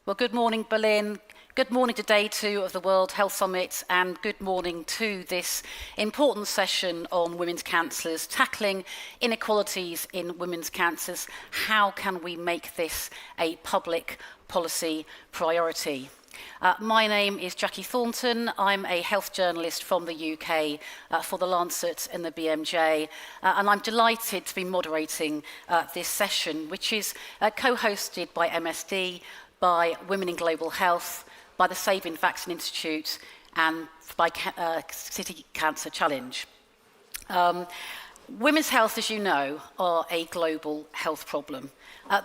Well, good morning, Berlin. Good morning to day 2 of the World Health Summit, and good morning to this important session on women's cancers, tackling inequalities in women's cancers. How can we make this a public policy priority? My name is Jackie Thornton. I'm a health journalist from the UK for the Lancet and the BMJ, and I'm delighted to be moderating this session, which is co-hosted by MSD, by Women in Global Health, by the Saving Vaccine Institute, and by City Cancer Challenge. Women's health, as you know, are a global health problem.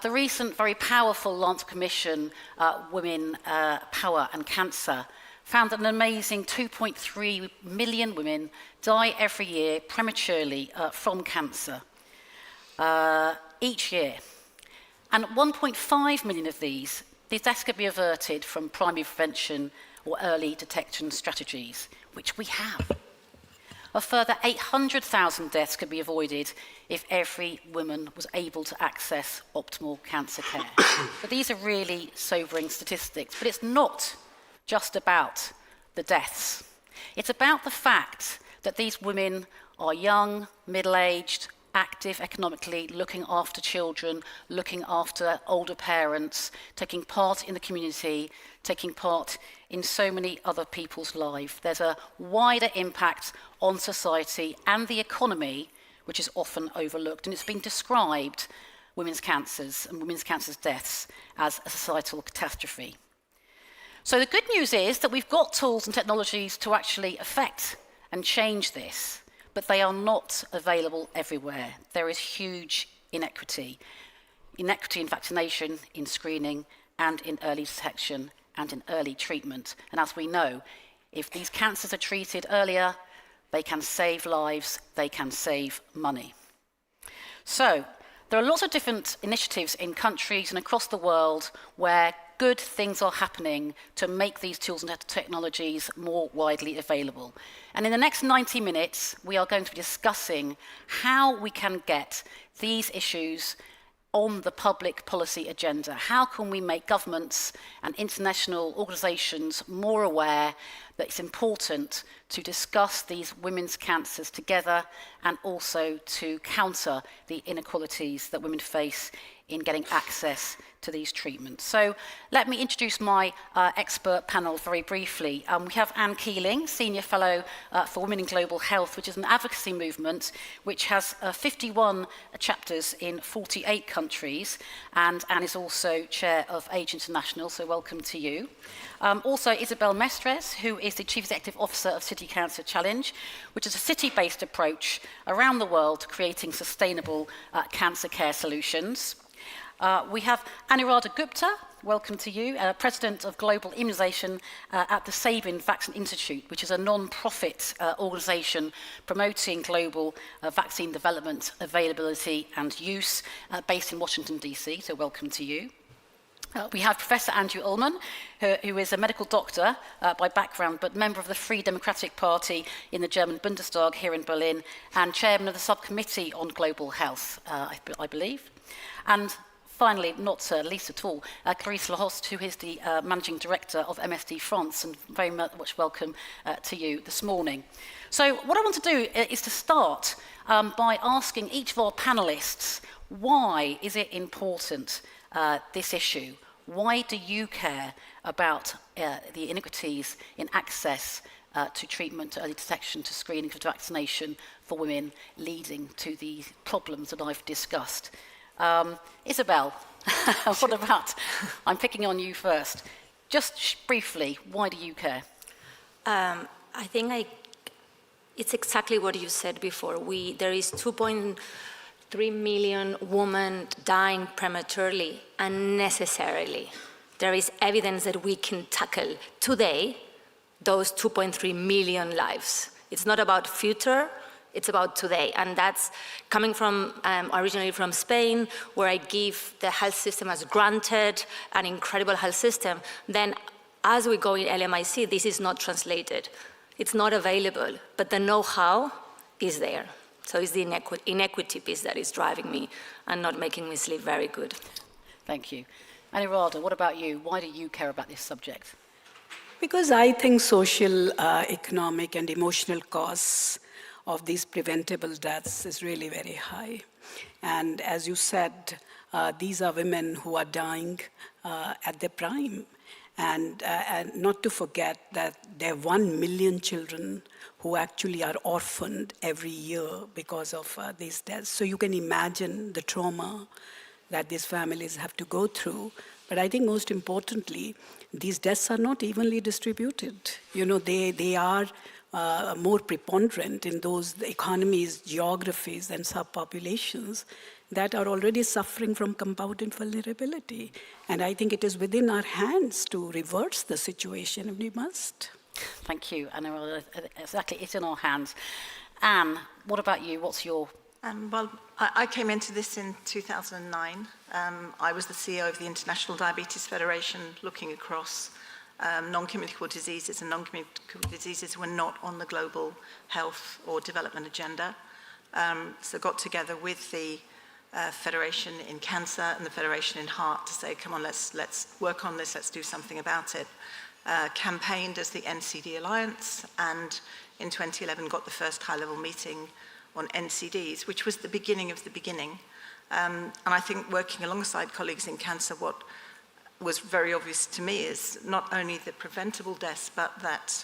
The recent very powerful Lancet Commission, Women, Power and Cancer, found that an amazing 2.3 million women die every year prematurely from cancer each year. And 1.5 million of these deaths could be averted from primary prevention or early detection strategies, which we have. A further 800,000 deaths could be avoided if every woman was able to access optimal cancer care. But these are really sobering statistics. But it's not just about the deaths. It's about the fact that these women are young, middle-aged, active economically, looking after children, looking after older parents, taking part in the community, taking part in so many other people's lives. There's a wider impact on society and the economy, which is often overlooked, and it's been described, women's cancers and women's cancers deaths, as a societal catastrophe. So the good news is that we've got tools and technologies to actually affect and change this, but they are not available everywhere. There is huge inequity. Inequity in vaccination, in screening, and in early detection, and in early treatment. And as we know, if these cancers are treated earlier, they can save lives, they can save money. So, there are lots of different initiatives in countries and across the world where good things are happening to make these tools and technologies more widely available. And in the next 90 minutes, we are going to be discussing how we can get these issues on the public policy agenda. How can we make governments and international organisations more aware that it's important to discuss these women's cancers together and also to counter the inequalities that women face in getting access to these treatments. So let me introduce my expert panel very briefly. We have Anne Keeling, Senior Fellow for Women in Global Health, which is an advocacy movement which has 51 chapters in 48 countries, and Anne is also Chair of Age International, so welcome to you. Also Isabel Mestres, who is the Chief Executive Officer of City Cancer Challenge, which is a city-based approach around the world to creating sustainable cancer care solutions. We have Anuradha Gupta, welcome to you, President of Global Immunisation at the Saving Vaccine Institute, which is a non-profit organisation promoting global vaccine development, availability and use based in Washington, DC, so welcome to you. We have Professor Andrew Ullman, who is a medical doctor by background, but member of the Free Democratic Party in the German Bundestag here in Berlin, and chairman of the Subcommittee on Global Health, I believe. And finally, not least at all, Clarisse Lahoste, who is the Managing Director of MSD France, and very much welcome to you this morning. So what I want to do is to start by asking each of our panellists, why is it important, this issue? Why do you care about the inequities in access to treatment, to early detection, to screening, to vaccination for women, leading to the problems that I've discussed? Isabel, what about, I'm picking on you first. Just briefly, why do you care? I think it's exactly what you said before. There is 2.3 million women dying prematurely unnecessarily. There is evidence that we can tackle today those 2.3 million lives. It's not about future, it's about today. And that's coming from, originally from Spain, where I give the health system as granted, an incredible health system. Then as we go in LMIC, this is not translated. It's not available, but the know-how is there. So it's the inequity piece that is driving me and not making me sleep very good. Thank you. Anirada, what about you? Why do you care about this subject? Because I think social, economic, and emotional costs of these preventable deaths is really very high. And as you said, these are women who are dying at their prime. And not to forget that there are 1 million children who actually are orphaned every year because of these deaths. So you can imagine the trauma that these families have to go through. But I think most importantly, these deaths are not evenly distributed. You know, they are more preponderant in those economies, geographies, and subpopulations that are already suffering from compounded vulnerability. And I think it is within our hands to reverse the situation, and we must. Thank you, Anna. Exactly, it's in our hands. Anne, what about you? What's your... Well, I came into this in 2009. I was the CEO of the International Diabetes Federation, looking across non-communicable diseases, and non-communicable diseases were not on the global health or development agenda. So got together with the Federation in Cancer and the Federation in Heart to say, come on, let's work on this, let's do something about it. Campaigned as the NCD Alliance, and in 2011 got the first high-level meeting on NCDs, which was the beginning of the beginning. And I think working alongside colleagues in cancer, what was very obvious to me is not only the preventable deaths, but that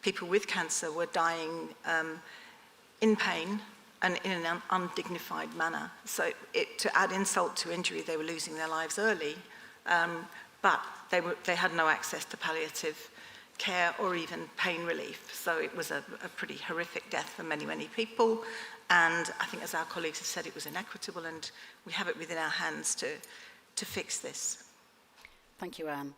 people with cancer were dying in pain and in an undignified manner. So to add insult to injury, they were losing their lives early, but they had no access to palliative care or even pain relief. So it was a pretty horrific death for many, many people. And I think, as our colleagues have said, it was inequitable, and we have it within our hands to fix this. Thank you, Anne.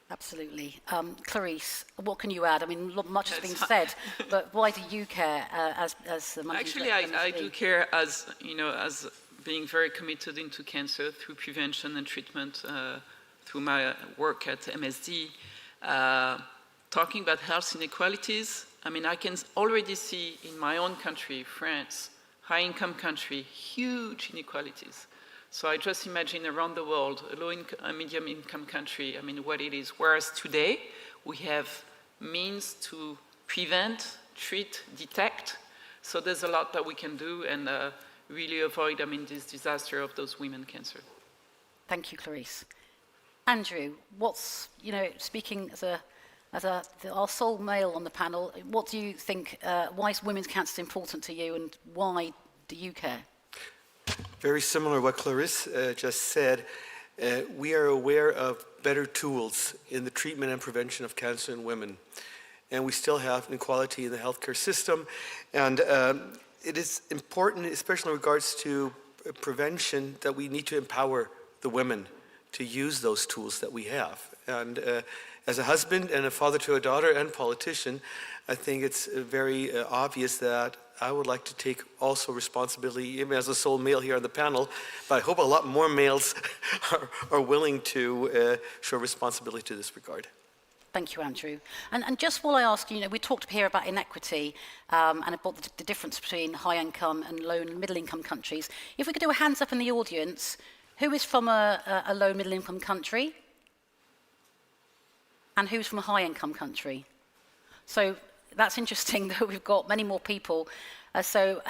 Absolutely. Clarice, what can you add? I mean, much has been said, but why do you care as the managing Actually, director of I MSD? do care as, as being very committed into cancer through prevention and treatment through my work at MSD. Talking about health inequalities, I mean, I can already see in my own country, France, high-income country, huge inequalities. So I just imagine around the world, a low-income, medium-income country, I mean, what it is. Whereas today, we have means to prevent, treat, detect. So there's a lot that we can do and really avoid, this disaster of those women cancer. Thank you, Clarice. Andrew, what's, speaking as our sole male on the panel, what do you think, why is women's cancer important to you, and why do you care? Very similar to what Clarice just said. We are aware of better tools in the treatment and prevention of cancer in women. And we still have inequality in the healthcare system. And it is important, especially in regards to prevention, that we need to empower the women to use those tools that we have. And as a husband and a father to a daughter and politician, I think it's very obvious that I would like to take also responsibility, even as a sole male here on the panel, but I hope a lot more males are willing to show responsibility to this regard. Thank you, Andrew. And just while I ask you, we talked here about inequity and about the difference between high-income and low and middle-income countries. If we could do a hands up in the audience, who is from a low and middle-income country? And who's from a high-income country? So that's interesting that we've got many more people. So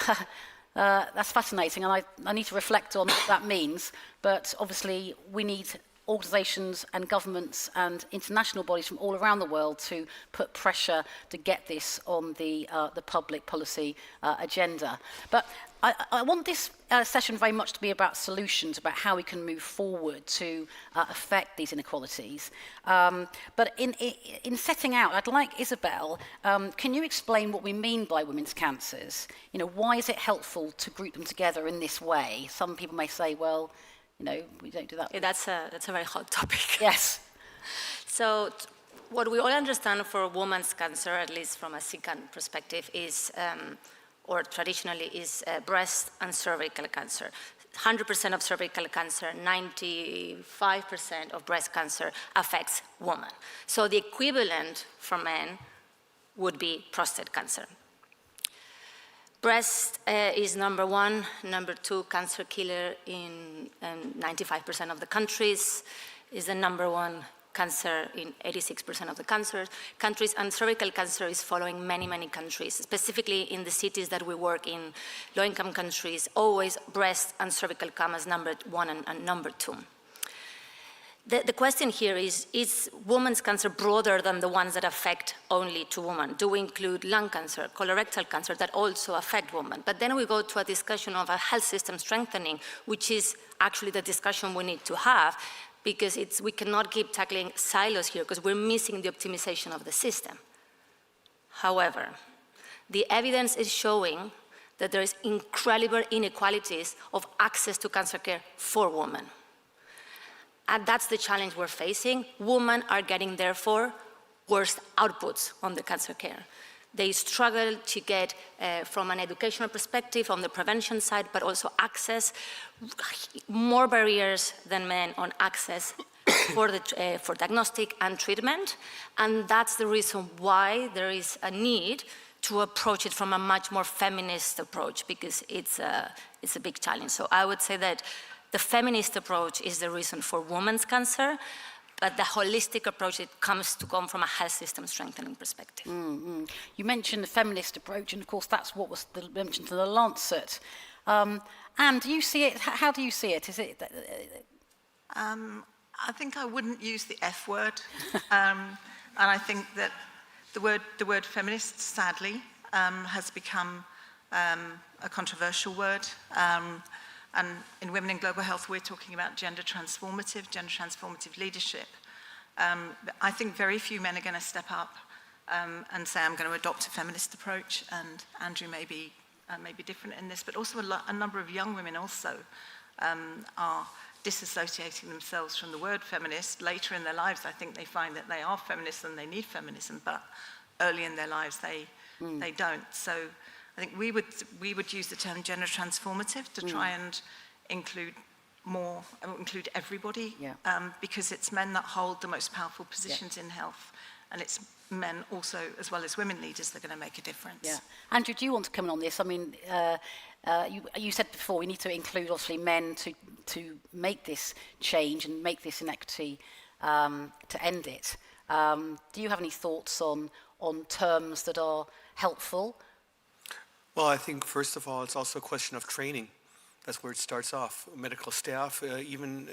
that's fascinating, and I need to reflect on what that means. But obviously, we need organisations and governments and international bodies from all around the world to put pressure to get this on the public policy agenda. But I want this session very much to be about solutions, about how we can move forward to affect these inequalities. But in setting out, I'd like Isabel, can you explain what we mean by women's cancers? Why is it helpful to group them together in this way? Some people may say, well, we don't do that. Yeah, that's a very hot topic. Yes. So what we all understand for women's cancer, at least from a SICAN perspective, is, or traditionally, is breast and cervical cancer. 100% of cervical cancer, 95% of breast cancer affects women. So the equivalent for men would be prostate cancer. breast is number one, number two cancer killer in 95% of the countries, is the number one cancer in 86% of the countries, and cervical cancer is following many, many countries, specifically in the cities that we work in, low-income countries, always breast and cervical come as number one and number two. The question here is women's cancer broader than the ones that affect only to women? Do we include lung cancer, colorectal cancer that also affect women? But then we go to a discussion of a health system strengthening, which is actually the discussion we need to have, because we cannot keep tackling silos here because we're missing the optimization of the system. However, the evidence is showing that there is incredible inequalities of access to cancer care for women. And that's the challenge we're facing. Women are getting, therefore, worse outputs on the cancer care. They struggle to get, from an educational perspective, on the prevention side, but also access, more barriers than men on access for diagnostic and treatment. And that's the reason why there is a need to approach it from a much more feminist approach, because it's a big challenge. So I would say that the feminist approach is the reason for women's cancer, but the holistic approach, it comes to come from a health system strengthening perspective. Mm-hmm. You mentioned the feminist approach, and of course that's what was mentioned to the Lancet. Anne, do you see it? How do you see it? Is it? I think I wouldn't use the F word, and I think that the word feminist, sadly, has become a controversial word. And in Women in Global Health, we're talking about gender transformative leadership. I think very few men are going to step up and say, I'm going to adopt a feminist approach, and Andrew may be different in this, but also a number of young women also are disassociating themselves from the word feminist. Later in their lives, I think they find that they are feminists and they need feminism, but early in their lives, they don't. So I think we would use the term gender transformative to try and include everybody, because it's men that hold the most powerful positions in health, and it's men also, as well as women leaders, that are going to make a difference. Yeah. Andrew, do you want to come in on this? I mean, you said before we need to include, obviously, men to make this change and make this inequity, to end it. Do you have any thoughts on terms that are helpful? Well, I think, first of all, it's also a question of training. That's where it starts off. Medical staff, even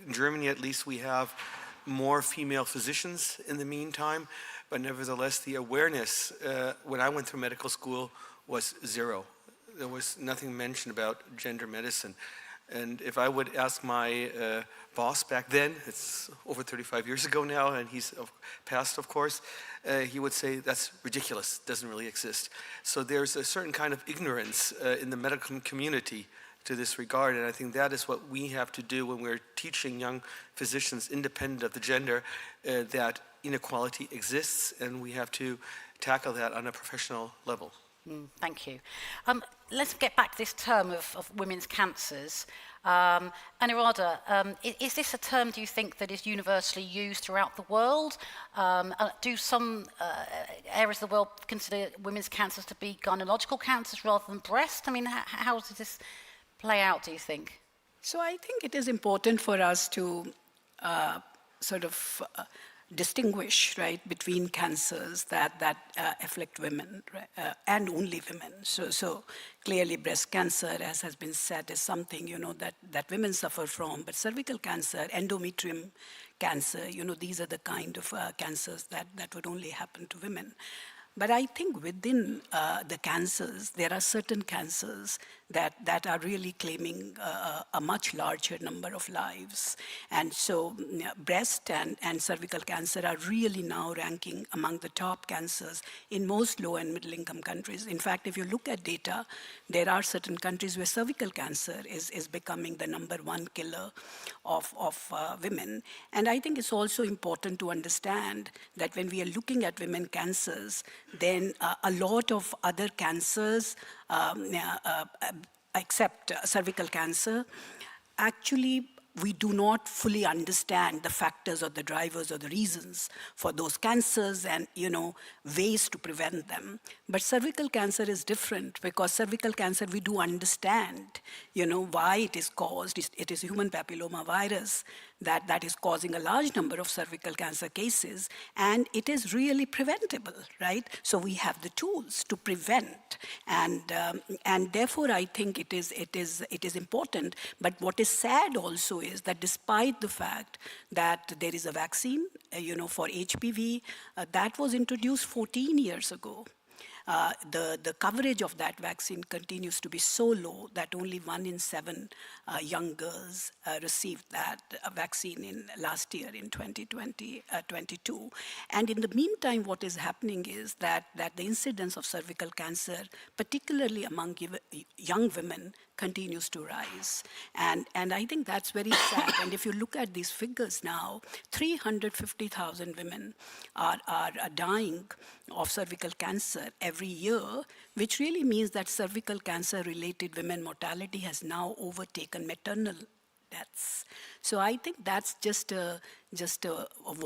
in Germany at least, we have more female physicians in the meantime, but nevertheless, the awareness when I went through medical school was zero. There was nothing mentioned about gender medicine. And if I would ask my boss back then, it's over 35 years ago now, and he's passed, of course, he would say, that's ridiculous, doesn't really exist. So there's a certain kind of ignorance in the medical community to this regard, and I think that is what we have to do when we're teaching young physicians, independent of the gender, that inequality exists, and we have to tackle that on a professional level. Thank you. Let's get back to this term of women's cancers. Anuradha, is this a term, do you think, that is universally used throughout the world? Do some areas of the world consider women's cancers to be gynecological cancers rather than breast? I mean, how does this play out, do you think? So I think it is important for us to distinguish, right, between cancers that afflict women, right, and only women. So clearly breast cancer, as has been said, is something, that women suffer from, but cervical cancer, endometrium cancer, these are the kind of cancers that would only happen to women. But I think within the cancers, there are certain cancers that are really claiming a much larger number of lives. And so breast and cervical cancer are really now ranking among the top cancers in most low and middle income countries. In fact, if you look at data, there are certain countries where cervical cancer is becoming the number one killer of women. And I think it's also important to understand that when we are looking at women cancers, then a lot of other cancers, except cervical cancer, actually we do not fully understand the factors or the drivers or the reasons for those cancers and, ways to prevent them. But cervical cancer is different because cervical cancer, we do understand, why it is caused. It is human papilloma virus that is causing a large number of cervical cancer cases, and it is really preventable, right? So we have the tools to prevent, and therefore I think it is important. But what is sad also is that despite the fact that there is a vaccine, for HPV, that was introduced 14 years ago. The coverage of that vaccine continues to be so low that only 1 in 7 young girls received that vaccine in last year in 2022. And in the meantime, what is happening is that the incidence of cervical cancer, particularly among young women, continues to rise. And I think that's very sad. And if you look at these figures now, 350,000 women are dying of cervical cancer every year, which really means that cervical cancer-related women mortality has now overtaken maternal deaths. So I think that's just a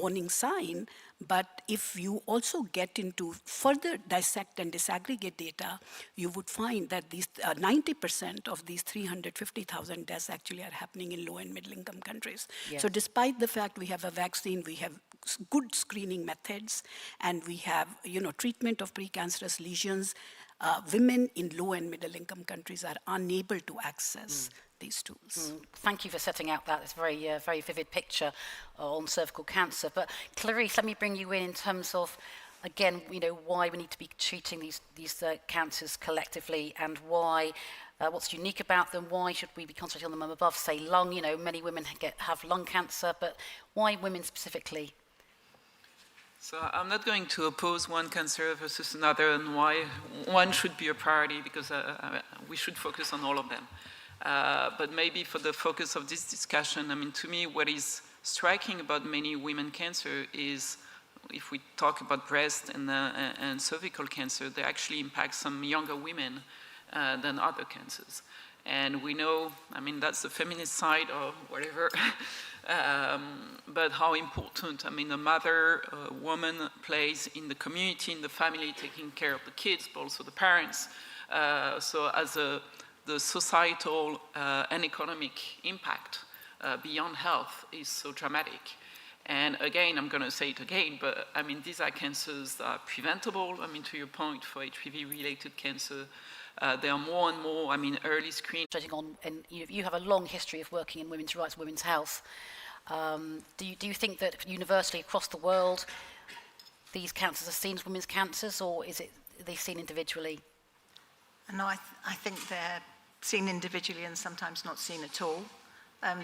warning sign. But if you also get into further dissect and disaggregate data, you would find that these 90% of these 350,000 deaths actually are happening in low and middle income countries. Yes. So despite the fact we have a vaccine, we have good screening methods, and we have treatment of precancerous lesions, women in low and middle income countries are unable to access these tools. Thank you for setting out that. It's a very vivid picture on cervical cancer. But Clarice, let me bring you in terms of, again, why we need to be treating these cancers collectively, and why, what's unique about them. Why should we be concentrating on them above, say, lung? Many women have lung cancer, but why women specifically? So I'm not going to oppose one cancer versus another and why one should be a priority, because we should focus on all of them. But maybe for the focus of this discussion, to me, what is striking about many women cancer is, if we talk about breast and cervical cancer, they actually impact some younger women than other cancers. And we know, that's the feminist side or whatever, but how important, a mother, a woman plays in the community, in the family, taking care of the kids, but also the parents. So as the societal and economic impact beyond health is so dramatic. And again, I'm going to say it again, but these are cancers that are preventable. To your point, for HPV-related cancer, there are more and more, early screening. And you have a long history of working in women's rights, women's health. Do you think that universally across the world, these cancers are seen as women's cancers, or are they seen individually? No, I think they're seen individually and sometimes not seen at all,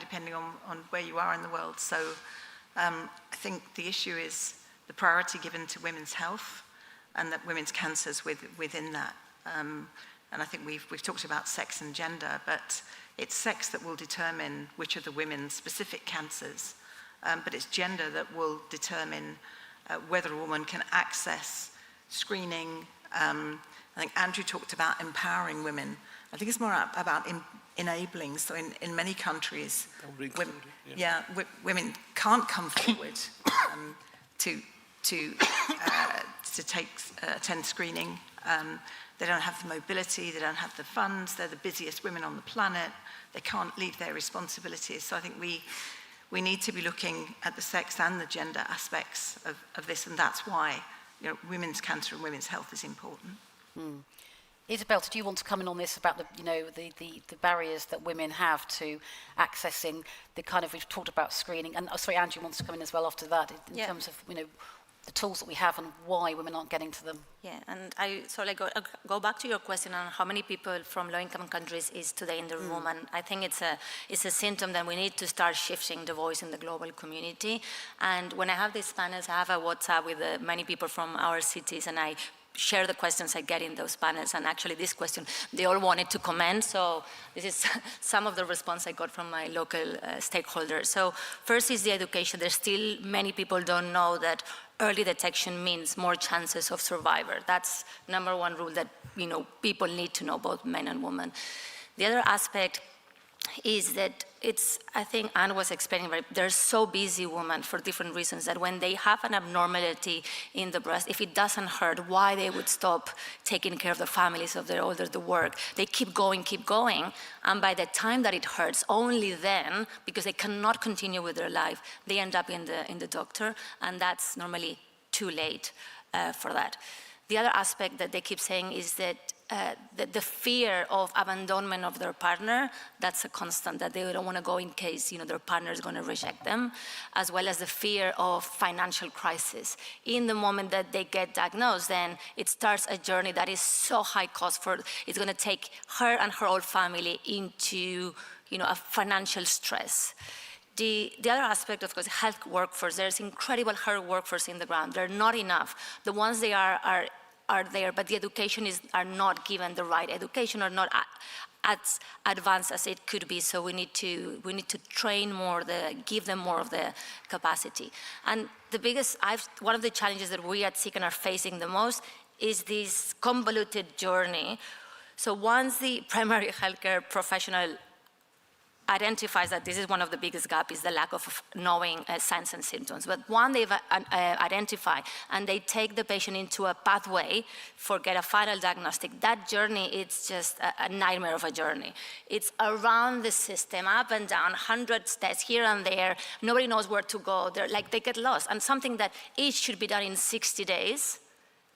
depending on where you are in the world. So I think the issue is the priority given to women's health and that women's cancers within that. And I think we've talked about sex and gender, but it's sex that will determine which are the women's specific cancers, but it's gender that will determine whether a woman can access screening. I think Andrew talked about empowering women. I think it's more about enabling. So in many countries, women can't come forward to attend screening. They don't have the mobility, they don't have the funds, they're the busiest women on the planet, they can't leave their responsibilities. So I think we need to be looking at the sex and the gender aspects of this, and that's why women's cancer and women's health is important. Isabel, did you want to come in on this about the barriers that women have to accessing the kind of, we've talked about screening, and Andrew wants to come in as well after that, in terms of the tools that we have and why women aren't getting to them. Yeah, and I go back to your question on how many people from low-income countries is today in the room, and I think it's a symptom that we need to start shifting the voice in the global community. And when I have these panels, I have a WhatsApp with many people from our cities, and I share the questions I get in those panels. And actually this question, they all wanted to comment. So this is some of the response I got from my local stakeholders. So first is the education. There's still many people don't know that early detection means more chances of survivor. That's number one rule that people need to know, both men and women. The other aspect is that I think Anne was explaining, right, they're so busy, women, for different reasons, that when they have an abnormality in the breast, if it doesn't hurt, why they would stop taking care of the families of their older, the work. They keep going, and by the time that it hurts, only then, because they cannot continue with their life, they end up in the doctor, and that's normally too late for that. The other aspect that they keep saying is that the fear of abandonment of their partner, that's a constant, that they don't want to go in case their partner is going to reject them, as well as the fear of financial crisis. In the moment that they get diagnosed, then it starts a journey that is so high cost it's going to take her and her whole family into a financial stress. The other aspect, of course, health workforce. There's incredible health workforce in the ground. They're not enough. The ones they are there, but the education are not given the right education, or not as advanced as it could be. So we need to train more, give them more of the capacity. And one of the challenges that we at SICAN are facing the most is this convoluted journey. So once the primary healthcare professional identifies that this is one of the biggest gaps, is the lack of knowing signs and symptoms. But once they've identified and they take the patient into a pathway for get a final diagnostic, that journey, it's just a nightmare of a journey. It's around the system, up and down, 100 steps here and there. Nobody knows where to go. They get lost. And something that each should be done in 60 days,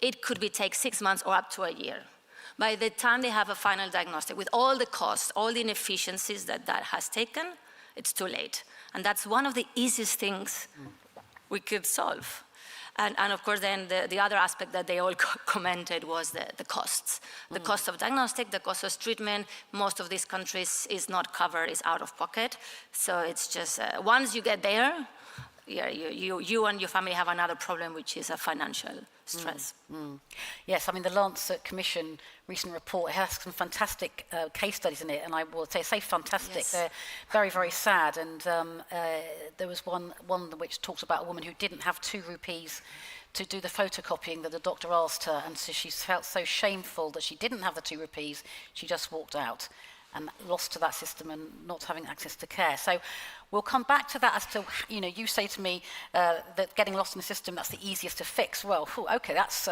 it could take 6 months or up to a year. By the time they have a final diagnostic, with all the costs, all the inefficiencies that has taken, it's too late. And that's one of the easiest things we could solve. And of course, then the other aspect that they all commented was the costs. The cost of diagnostic, the cost of treatment. Most of these countries is not covered, is out of pocket. So it's just, once you get there, you and your family have another problem, which is a financial stress. Yes, I mean, the Lancet Commission recent report has some fantastic case studies in it, and I will say fantastic. Yes. They're very, very sad, and there was one which talks about a woman who didn't have 2 rupees to do the photocopying that the doctor asked her, and so she felt so shameful that she didn't have the 2 rupees, she just walked out and lost to that system and not having access to care. So we'll come back to that as to, you say to me that getting lost in the system, that's the easiest to fix. Well, okay, that's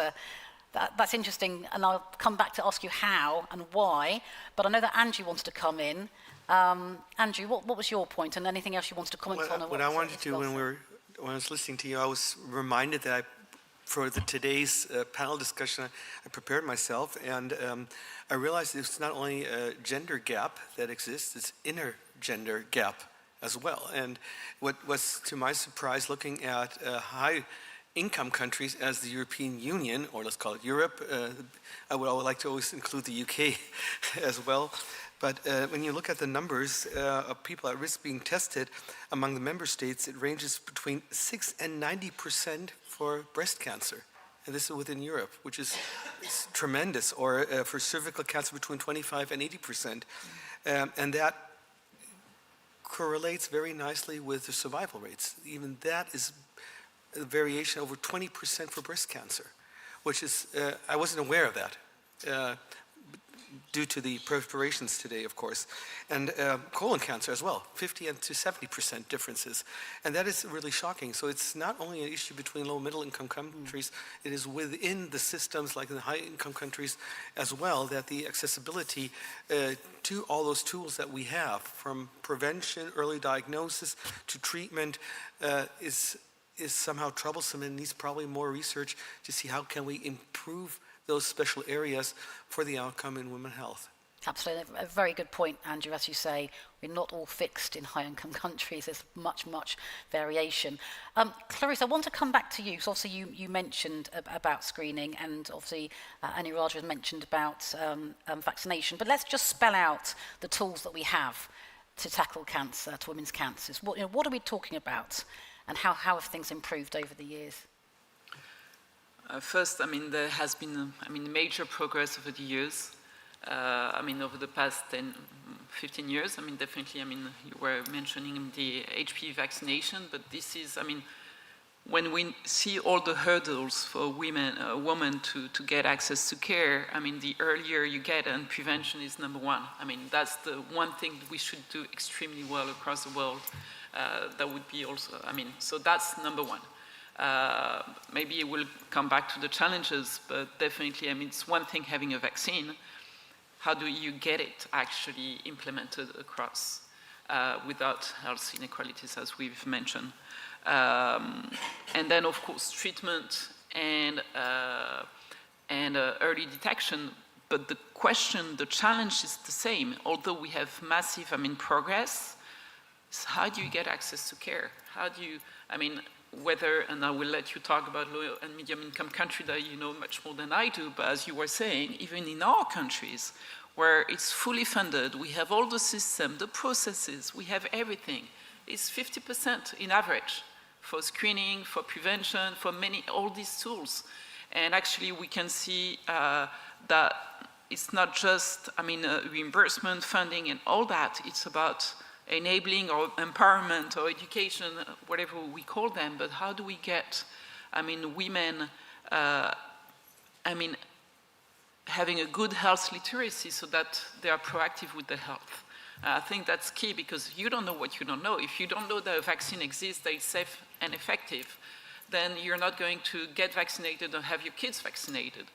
interesting, and I'll come back to ask you how and why, but I know that Andrew wants to come in. Andrew, what was your point, and anything else you wanted to comment on? What I wanted to do when I was listening to you, I was reminded that for today's panel discussion, I prepared myself, and I realized it's not only a gender gap that exists, it's inter-gender gap as well. And what was, to my surprise, looking at high-income countries as the European Union, or let's call it Europe, I would like to always include the UK as well. But when you look at the numbers of people at risk being tested among the member states, it ranges between 6 and 90% for breast cancer. And this is within Europe, which is tremendous, or for cervical cancer between 25 and 80%. And that correlates very nicely with the survival rates. Even that is a variation over 20% for breast cancer, which is, I wasn't aware of that. Due to the preparations today, of course, and colon cancer as well, 50 to 70% differences, and that is really shocking. So it's not only an issue between low and middle income countries, it is within the systems like in the high income countries as well, that the accessibility to all those tools that we have, from prevention, early diagnosis to treatment, is somehow troublesome and needs probably more research to see how can we improve those special areas for the outcome in women's health. Absolutely, a very good point, Andrew. As you say, we're not all fixed in high-income countries. There's much variation. Clarice, I want to come back to you. So obviously you mentioned about screening, and obviously Anuraj has mentioned about vaccination. But let's just spell out the tools that we have to tackle cancer, to women's cancers. What are we talking about, and how have things improved over the years? First, there has been, major progress over the years. Over the past 10, 15 years, definitely, you were mentioning the HPV vaccination, but this is, when we see all the hurdles for women to get access to care, I mean, the earlier you get, and prevention is number one. I mean, that's the one thing we should do extremely well across the world. That would be also, I mean, so that's number one. Maybe we'll come back to the challenges, but definitely, I mean, it's one thing having a vaccine. How do you get it actually implemented across without health inequalities, as we've mentioned? And then, of course, treatment and early detection. But the question, the challenge is the same. Although we have massive, I mean, progress, is how do you get access to care? How do you, I mean, whether, and I will let you talk about low and medium income countries that you know much more than I do, but as you were saying, even in our countries, where it's fully funded, we have all the system, the processes, we have everything. It's 50% in average for screening, for prevention, for all these tools. And actually we can see that it's not just, I mean, reimbursement, funding and all that, it's about enabling or empowerment or education, whatever we call them, but how do we get, I mean, women, I mean, having a good health literacy so that they are proactive with their health. I think that's key because you don't know what you don't know. If you don't know that a vaccine exists, that it's safe and effective, then you're not going to get vaccinated or have your kids vaccinated.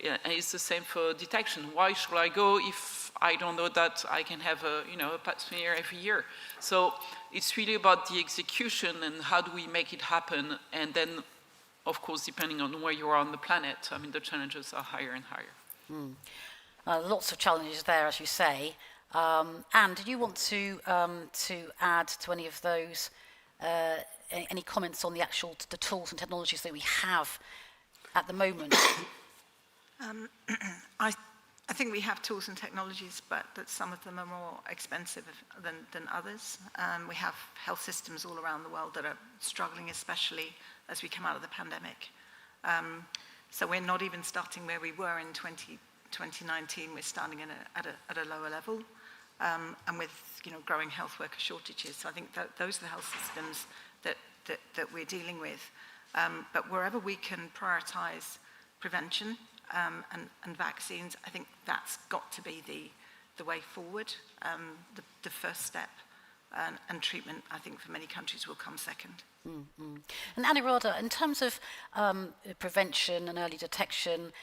And it's the same for detection. Why should I go if I don't know that I can have a pap smear every year? So it's really about the execution and how do we make it happen. And then, of course, depending on where you are on the planet, I mean, the challenges are higher and higher. Lots of challenges there, as you say. Anne, did you want to add to any of those, any comments on the tools and technologies that we have at the moment? I think we have tools and technologies, but that some of them are more expensive than others. We have health systems all around the world that are struggling, especially as we come out of the pandemic. So we're not even starting where we were in 2019. We're starting at a lower level, and with growing health worker shortages. So I think that those are the health systems that we're dealing with. But wherever we can prioritize prevention and vaccines, I think that's got to be the way forward. The first step, and treatment, I think, for many countries will come second. Mm-hmm. And Anirada, in terms of prevention and early detection,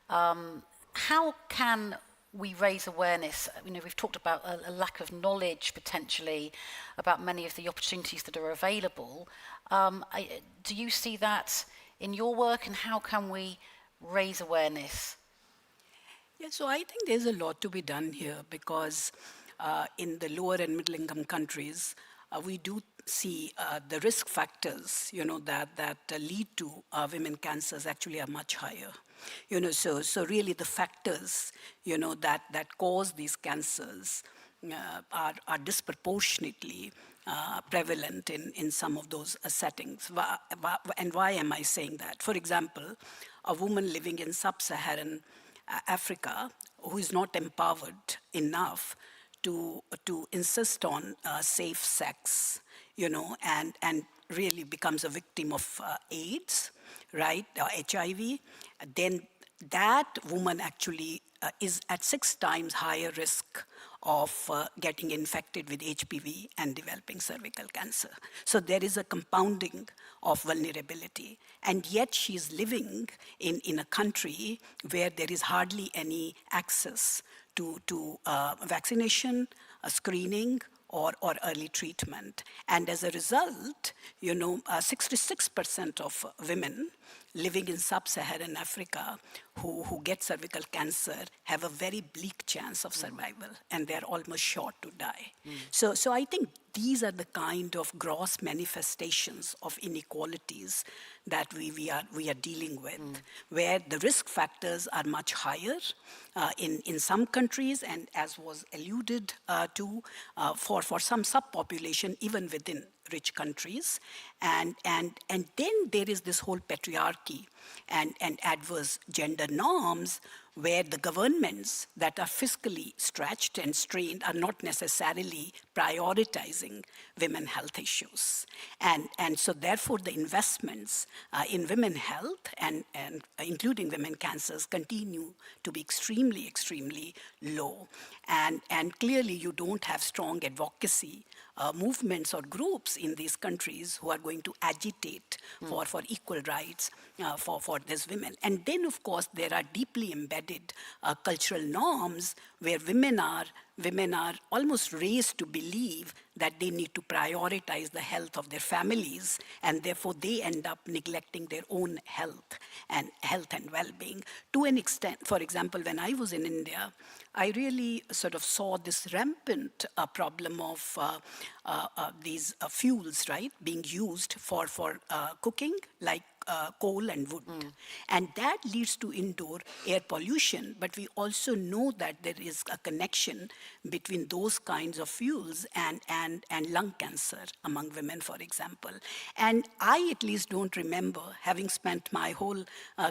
how can we raise awareness? We've talked about a lack of knowledge potentially about many of the opportunities that are available. Do you see that in your work, and how can we raise awareness? Yeah, so I think there's a lot to be done here because in the lower and middle income countries, we do see the risk factors, that lead to women cancers actually are much higher. So really the factors, that cause these cancers are disproportionately prevalent in some of those settings. And why am I saying that? For example, a woman living in sub-Saharan Africa who is not empowered enough to insist on safe sex, and really becomes a victim of AIDS, right, or HIV, then that woman actually is at 6 times higher risk of getting infected with HPV and developing cervical cancer. So there is a compounding of vulnerability. And yet she's living in a country where there is hardly any access to vaccination, screening, or early treatment. And as a result, 66% of women living in sub-Saharan Africa who get cervical cancer have a very bleak chance of survival, and they're almost sure to die. So I think these are the kind of gross manifestations of inequalities that we are dealing with, where the risk factors are much higher in some countries, and as was alluded to, for some subpopulation, even within rich countries. And then there is this whole patriarchy and adverse gender norms where the governments that are fiscally stretched and strained are not necessarily prioritizing women health issues. And so therefore the investments in women health and including women cancers continue to be extremely, extremely low. And clearly you don't have strong advocacy movements or groups in these countries who are going to agitate for equal rights for these women. And then, of course, there are deeply embedded cultural norms where women are almost raised to believe that they need to prioritize the health of their families, and therefore they end up neglecting their own health and well-being. To an extent, for example, when I was in India, I really sort of saw this rampant problem of these fuels, right, being used for cooking, like coal and wood. And that leads to indoor air pollution, but we also know that there is a connection between those kinds of fuels and lung cancer among women, for example. And I at least don't remember, having spent my whole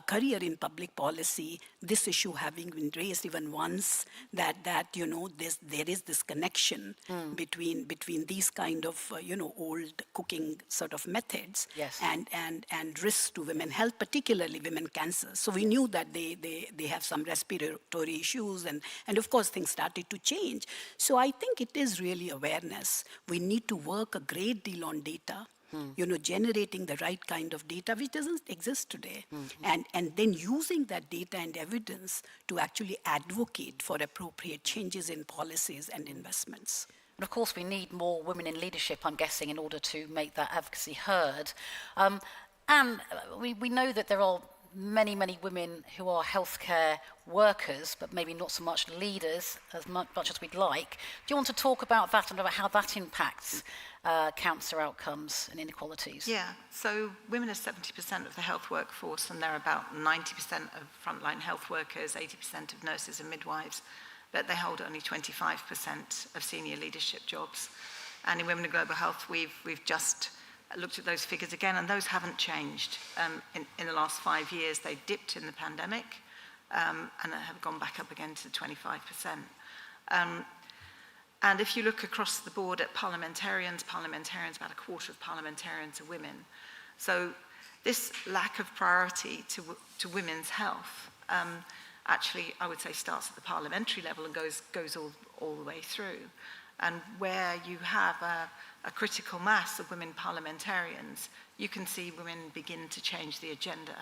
career in public policy, this issue having been raised even once, that you know, there is this connection between these kind of old cooking sort of methods and risks to women health, particularly women cancer. So we knew that they have some respiratory issues, and of course things started to change. So I think it is really awareness. We need to work a great deal on data, generating the right kind of data which doesn't exist today, and then using that data and evidence to actually advocate for appropriate changes in policies and investments. And of course, we need more women in leadership, I'm guessing, in order to make that advocacy heard. And we know that there are many, many women who are healthcare workers, but maybe not so much leaders as much as we'd like. Do you want to talk about that and about how that impacts cancer outcomes and inequalities? Yeah, so women are 70% of the health workforce, and they're about 90% of frontline health workers, 80% of nurses and midwives, but they hold only 25% of senior leadership jobs. And in Women in Global Health, we've just looked at those figures again, and those haven't changed. In the last 5 years, they dipped in the pandemic and have gone back up again to 25%. And if you look across the board at parliamentarians, about a quarter of parliamentarians are women. So this lack of priority to women's health actually, I would say, starts at the parliamentary level and goes all the way through. And where you have a critical mass of women parliamentarians, you can see women begin to change the agenda.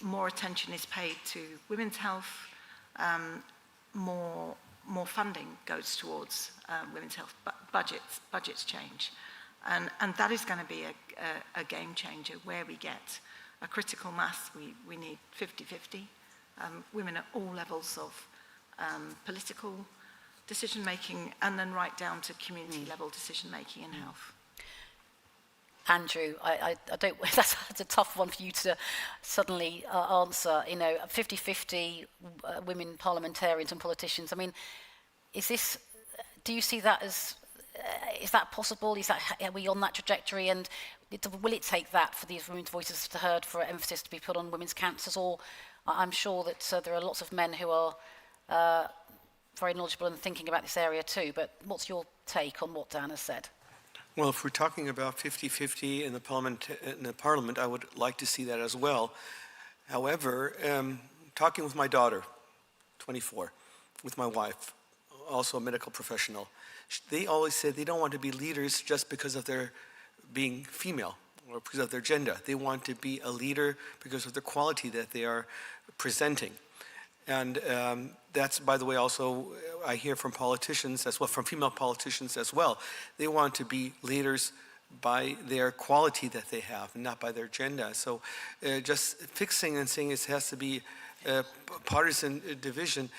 More attention is paid to women's health, more funding goes towards women's health, budgets change. And that is going to be a game changer where we get a critical mass. We need 50-50. Women at all levels of political decision-making, and then right down to community-level decision-making in health. Andrew, I don't. That's a tough one for you to suddenly answer. 50-50 women parliamentarians and politicians. I mean, do you see that as? Is that possible? Are we on that trajectory? And will it take that for these women's voices to be heard, for emphasis to be put on women's cancers? Or I'm sure that there are lots of men who are very knowledgeable and thinking about this area too, but what's your take on what Dan has said? Well, if we're talking about 50-50 in the parliament, I would like to see that as well. However, talking with my daughter, 24, with my wife, also a medical professional, they always say they don't want to be leaders just because of their being female or because of their gender. They want to be a leader because of the quality that they are presenting. And that's, by the way, also I hear from politicians as well, from female politicians as well. They want to be leaders by their quality that they have, not by their gender. So just fixing and saying it has to be a partisan division,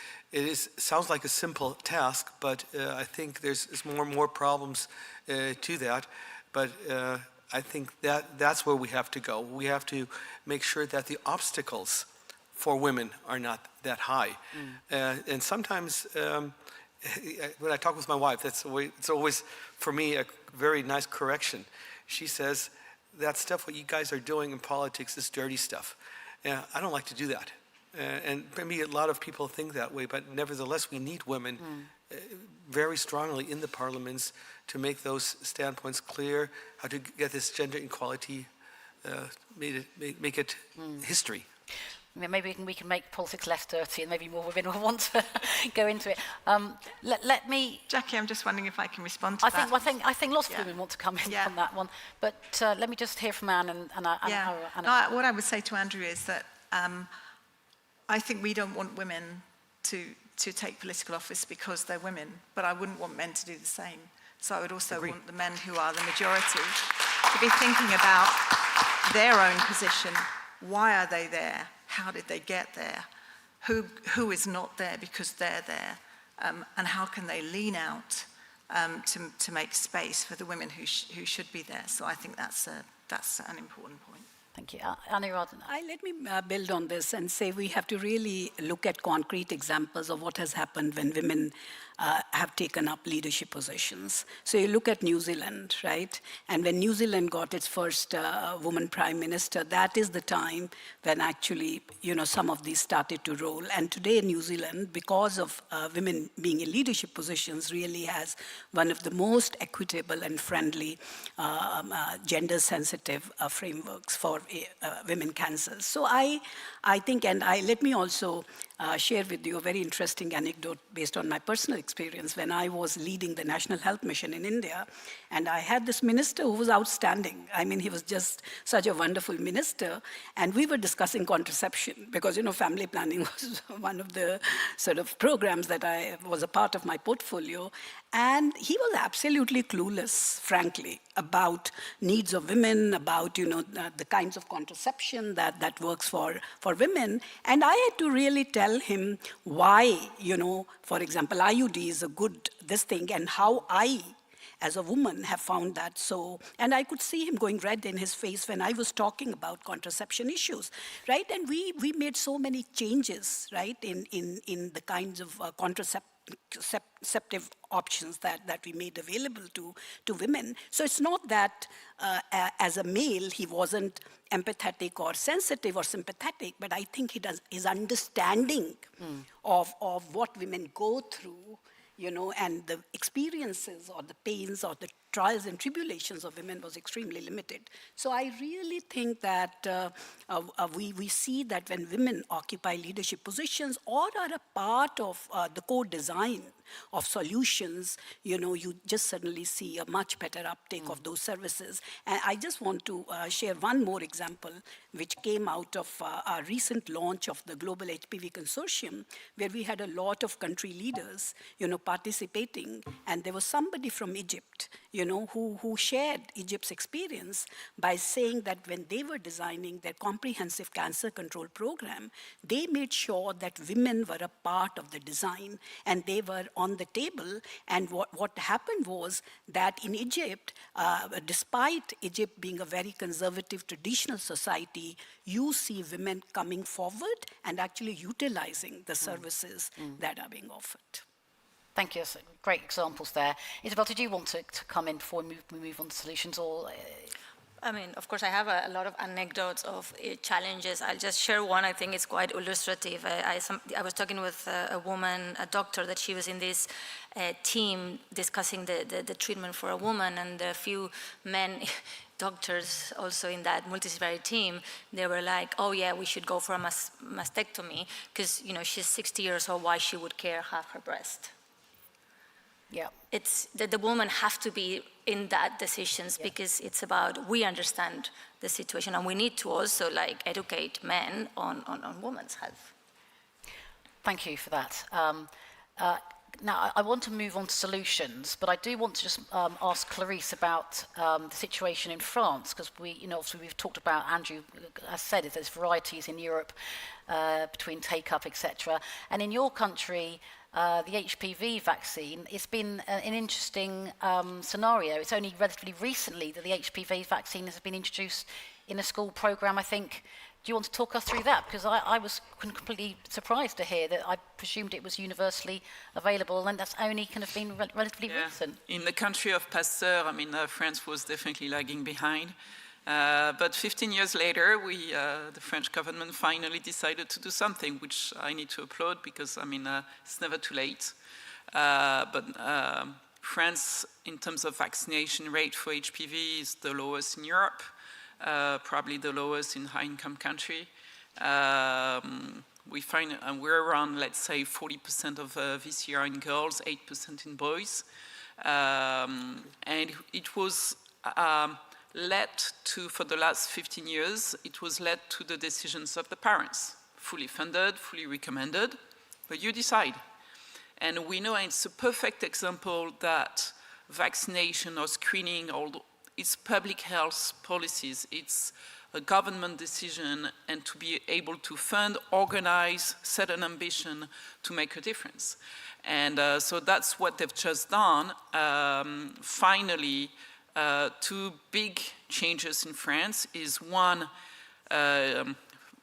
sounds like a simple task, but I think there's more and more problems to that. But I think that's where we have to go. We have to make sure that the obstacles for women are not that high. And sometimes when I talk with my wife, it's always, for me, a very nice correction. She says, that stuff what you guys are doing in politics is dirty stuff. I don't like to do that. And maybe a lot of people think that way, but nevertheless, we need women very strongly in the parliaments to make those standpoints clear, how to get this gender equality, make it history. Maybe we can make politics less dirty and maybe more women will want to go into it. Let me... Jackie, I'm just wondering if I can respond to that. I think lots of women want to come in on that one. But let me just hear from Anne and No, what I would say to Andrew is that I think we don't want women to take political office because they're women, but I wouldn't want men to do the same. So I would also want the men who are the majority to be thinking about their own position. Why are they there? How did they get there? Who is not there because they're there? And how can they lean out to make space for the women who should be there? So I think that's an important point. Thank you. Anirudh. Let me build on this and say we have to really look at concrete examples of what has happened when women have taken up leadership positions. So you look at New Zealand, right? And when New Zealand got its first woman prime minister, that is the time when actually, some of these started to roll. And today New Zealand, because of women being in leadership positions, really has one of the most equitable and friendly gender-sensitive frameworks for women cancers. So I think, and let me also share with you a very interesting anecdote based on my personal experience when I was leading the National Health Mission in India, and I had this minister who was outstanding. I mean, he was just such a wonderful minister, and we were discussing contraception because, family planning was one of the sort of programs that I was a part of my portfolio, and he was absolutely clueless, frankly, about needs of women, about, the kinds of contraception that works for women, and I had to really tell him why, for example, IUD is a good thing, and how I, as a woman, have found that so. And I could see him going red in his face when I was talking about contraception issues, right? And we made so many changes, right, in the kinds of contraceptive options that we made available to women. So it's not that as a male he wasn't empathetic or sensitive or sympathetic, but I think his understanding of what women go through, and the experiences or the pains or the trials and tribulations of women was extremely limited. So I really think that we see that when women occupy leadership positions or are a part of the co-design of solutions, you just suddenly see a much better uptake of those services. And I just want to share one more example, which came out of our recent launch of the Global HPV Consortium, where we had a lot of country leaders, participating. And there was somebody from Egypt, who shared Egypt's experience by saying that when they were designing their comprehensive cancer control program, they made sure that women were a part of the design and they were on the table. And what happened was that in Egypt, despite Egypt being a very conservative, traditional society, you see women coming forward and actually utilizing the services that are being offered. Thank you. Great examples there. Isabel, did you want to come in before we move on to solutions? Or I mean, of course, I have a lot of anecdotes of challenges. I'll just share one. I think it's quite illustrative. I was talking with a woman, a doctor, that she was in this team discussing the treatment for a woman, and a few men doctors also in that multidisciplinary team, they were like, oh yeah, we should go for a mastectomy because, she's 60 years old, why she would care half her breast? Yeah. It's that the women have to be in that decisions because it's about, we understand the situation and we need to also educate men on women's health. Thank you for that. Now, I want to move on to solutions, but I do want to just ask Clarice about the situation in France, because obviously we've talked about, Andrew has said, there's varieties in Europe between take-up, etc. And in your country, the HPV vaccine, it's been an interesting scenario. It's only relatively recently that the HPV vaccine has been introduced in a school program, I think. Do you want to talk us through that? Because I was completely surprised to hear that. I presumed it was universally available, and that's only kind of been relatively recent. In the country of Pasteur, I mean, France was definitely lagging behind. But 15 years later, the French government finally decided to do something, which I need to applaud because, I mean, it's never too late. But France, in terms of vaccination rate for HPV, is the lowest in Europe. Probably the lowest in high-income country. We find we're around, let's say, 40% of VCR in girls, 8% in boys. And it was led to, for the last 15 years, it was led to the decisions of the parents. Fully funded, fully recommended, but you decide. And we know it's a perfect example that vaccination or screening, it's public health policies, it's a government decision, and to be able to fund, organize, set an ambition to make a difference. And so that's what they've just done. Finally, two big changes in France is one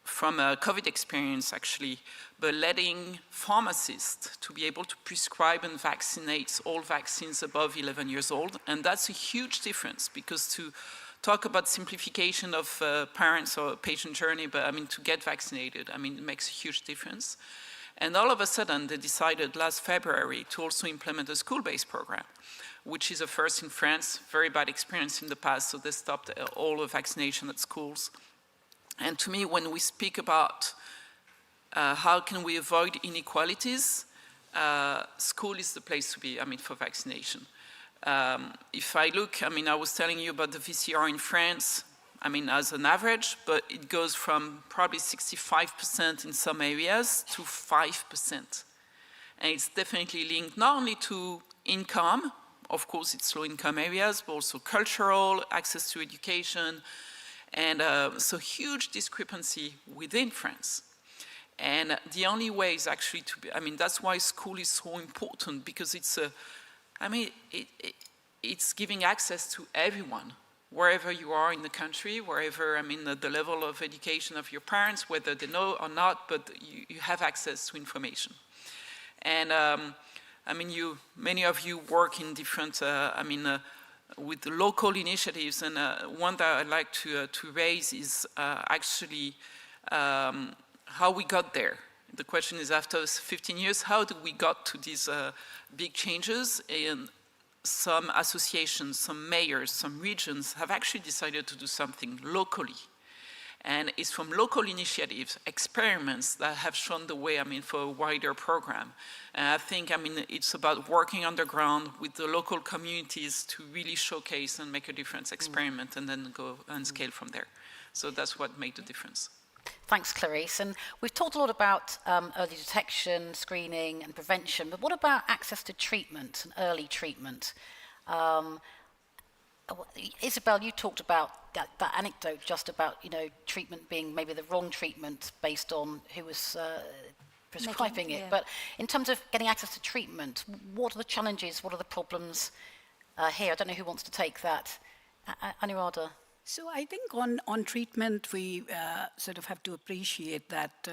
from a COVID experience actually, but letting pharmacists to be able to prescribe and vaccinate all vaccines above 11 years old. And that's a huge difference because to talk about simplification of parents or patient journey, but I mean to get vaccinated, I mean it makes a huge difference. And all of a sudden they decided last February to also implement a school-based program, which is a first in France, very bad experience in the past, so they stopped all the vaccination at schools. And to me, when we speak about how can we avoid inequalities, school is the place to be, I mean, for vaccination. If I look, I mean, I was telling you about the VCR in France, I mean, as an average, but it goes from probably 65% in some areas to 5%. And it's definitely linked not only to income, of course it's low-income areas, but also cultural, access to education, and so huge discrepancy within France. And the only way is actually to be, I mean, that's why school is so important, because it's it's giving access to everyone, wherever you are in the country, wherever, I mean, the level of education of your parents, whether they know or not, but you have access to information. And I mean, many of you work in different, with the local initiatives, and one that I'd like to raise is actually how we got there. The question is, after 15 years, how did we got to these big changes? And some associations, some mayors, some regions have actually decided to do something locally. And it's from local initiatives, experiments that have shown the way, I mean, for a wider program. And I think, I mean, it's about working on the ground with the local communities to really showcase and make a difference, experiment, and then go and scale from there. So that's what made the difference. Thanks, Clarice. And we've talked a lot about early detection, screening, and prevention, but what about access to treatment and early treatment? Isabel, you talked about that anecdote just about, you know, treatment being maybe the wrong treatment based on who was prescribing it. But in terms of getting access to treatment, what are the challenges? What are the problems here? I don't know who wants to take that. Anuradha. So I think on treatment, we sort of have to appreciate that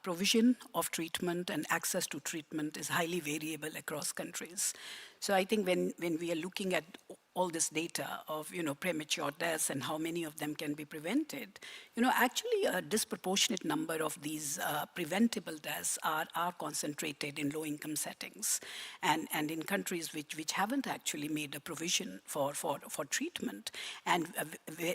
provision of treatment and access to treatment is highly variable across countries. So I think when we are looking at all this data of, you know, premature deaths and how many of them can be prevented, you know, actually a disproportionate number of these preventable deaths are concentrated in low-income settings and in countries which haven't actually made a provision for treatment. And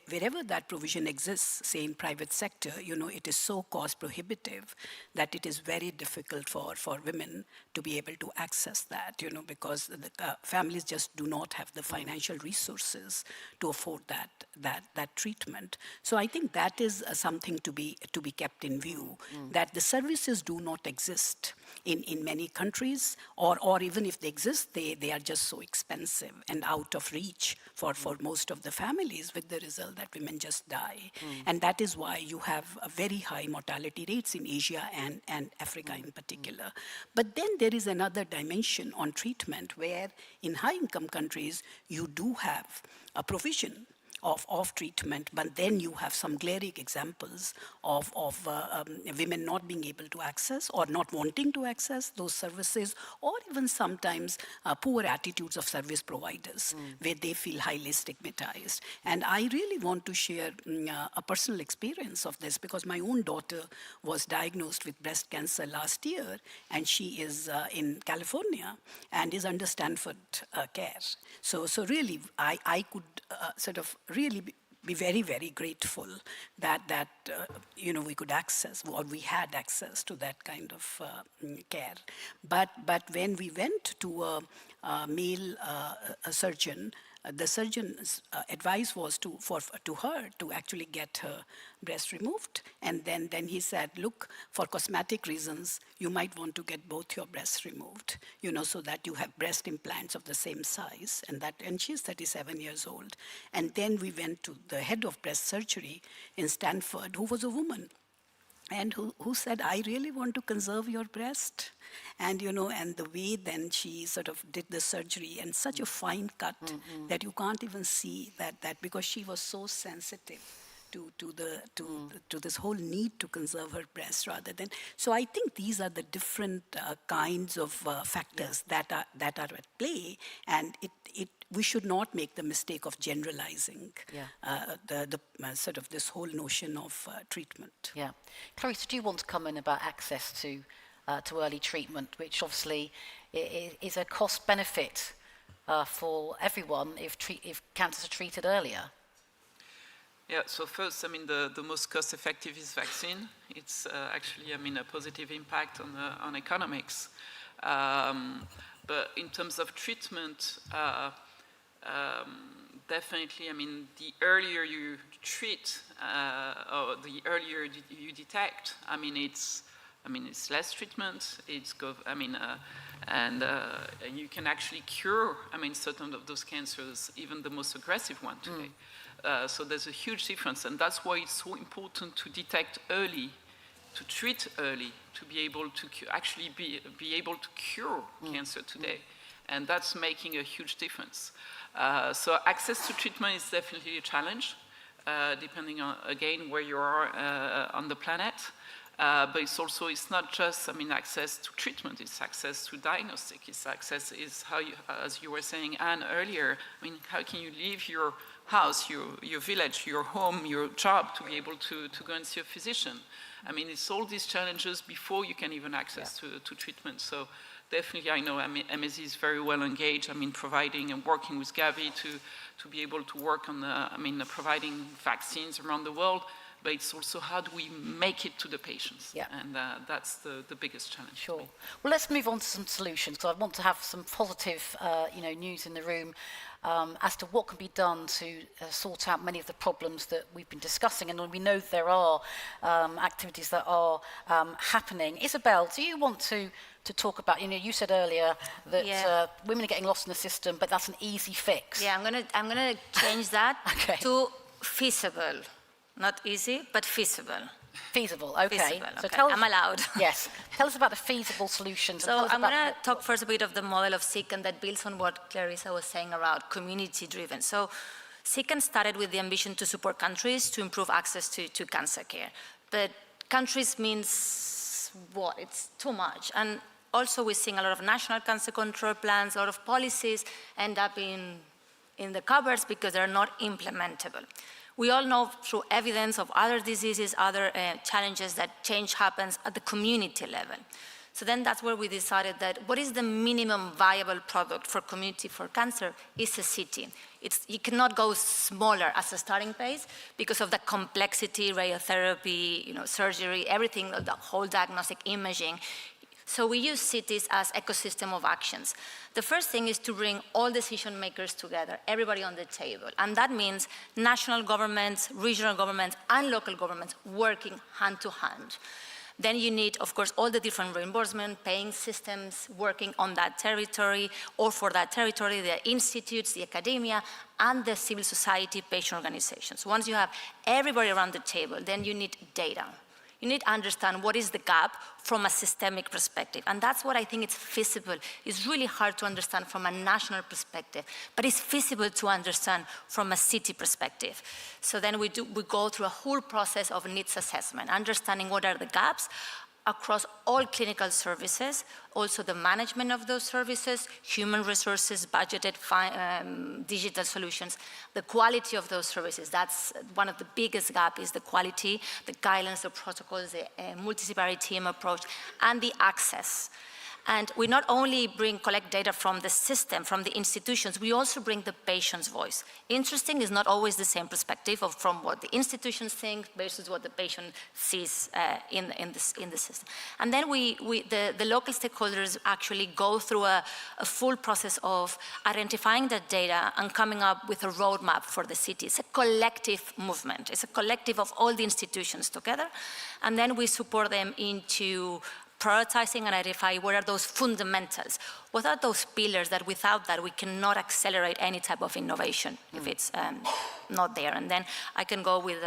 wherever that provision exists, say in private sector, you know, it is so cost prohibitive that it is very difficult for women to be able to access that, you know, because the families just do not have the financial resources to afford that treatment. So I think that is something to be kept in view, that the services do not exist in many countries, or even if they exist, they are just so expensive and out of reach for most of the families, with the result that women just die. And that is why you have a very high mortality rates in Asia and Africa in particular. But then there is another dimension on treatment where in high-income countries, you do have a provision of treatment, but then you have some glaring examples of women not being able to access or not wanting to access those services, or even sometimes poor attitudes of service providers where they feel highly stigmatized. And I really want to share a personal experience of this, because my own daughter was diagnosed with breast cancer last year, and she is in California and is under Stanford care. So really, I could sort of really be very, very grateful that we could access, or we had access to that kind of care. But when we went to a male surgeon, the surgeon's advice was to her to actually get her breast removed, and then he said, look, for cosmetic reasons, you might want to get both your breasts removed, so that you have breast implants of the same size, and she's 37 years old. And then we went to the head of breast surgery in Stanford, who was a woman, and who said, I really want to conserve your breast. And, and the way then she sort of did the surgery, and such a fine cut that you can't even see that because she was so sensitive to this whole need to conserve her breast rather than. So I think these are the different kinds of factors that are at play, and we should not make the mistake of generalizing the sort of this whole notion of treatment. Yeah. Clarissa, do you want to come in about access to early treatment, which obviously is a cost benefit for everyone if cancers are treated earlier? Yeah, so first, the most cost-effective is vaccine. It's actually, a positive impact on economics. But in terms of treatment, definitely, the earlier you treat, or the earlier you detect, it's less treatment. And you can actually cure, certain of those cancers, even the most aggressive one today. So there's a huge difference, and that's why it's so important to detect early, to treat early, to be able to actually be able to cure cancer today, and that's making a huge difference. So access to treatment is definitely a challenge, depending on, again, where you are on the planet. But it's not just, access to treatment, it's access to diagnostic, is how you, as you were saying, Anne, earlier, how can you leave your house, your village, your home, your job to be able to go and see a physician? It's all these challenges before you can even access to treatment. So definitely, I know MSD is very well engaged, providing and working with Gavi to be able to work on providing vaccines around the world. But it's also how do we make it to the patients? Yeah. And that's the biggest challenge. Sure. Well, let's move on to some solutions, because I want to have some positive news in the room as to what can be done to sort out many of the problems that we've been discussing. And we know there are activities that are happening. Isabel, do you want to talk about, you said earlier that women are getting lost in the system, but that's an easy fix. Yeah, I'm gonna change that to feasible. Not easy, but feasible. Feasible, okay. Feasible, so okay. I'm allowed. Yes. Tell us about the feasible solutions. So I'm going to talk first a bit of the model of SICAN that builds on what Clarissa was saying about community-driven. So SICAN started with the ambition to support countries to improve access to cancer care. But countries means what? It's too much. And also we're seeing a lot of national cancer control plans, a lot of policies end up in the cupboards because they're not implementable. We all know through evidence of other diseases, other challenges, that change happens at the community level. So then that's where we decided that what is the minimum viable product for community for cancer is a city. You cannot go smaller as a starting place because of the complexity, radiotherapy, surgery, everything, the whole diagnostic imaging. So we use cities as ecosystem of actions. The first thing is to bring all decision makers together, everybody on the table. And that means national governments, regional governments, and local governments working hand to hand. Then you need, of course, all the different reimbursement, paying systems working on that territory, or for that territory, the institutes, the academia, and the civil society patient organizations. Once you have everybody around the table, then you need data. You need to understand what is the gap from a systemic perspective. And that's what I think is feasible. It's really hard to understand from a national perspective, but it's feasible to understand from a city perspective. So then we go through a whole process of needs assessment, understanding what are the gaps across all clinical services, also the management of those services, human resources, budgeted, digital solutions, the quality of those services. That's one of the biggest gaps, is the quality, the guidelines, the protocols, the multidisciplinary team approach, and the access. And we not only collect data from the system, from the institutions, we also bring the patient's voice. Interesting is not always the same perspective from what the institutions think versus what the patient sees in the system. And then the local stakeholders actually go through a full process of identifying that data and coming up with a roadmap for the city. It's a collective movement. It's a collective of all the institutions together. And then we support them into prioritizing and identify what are those fundamentals, what are those pillars that without that we cannot accelerate any type of innovation if it's not there. And then I can go with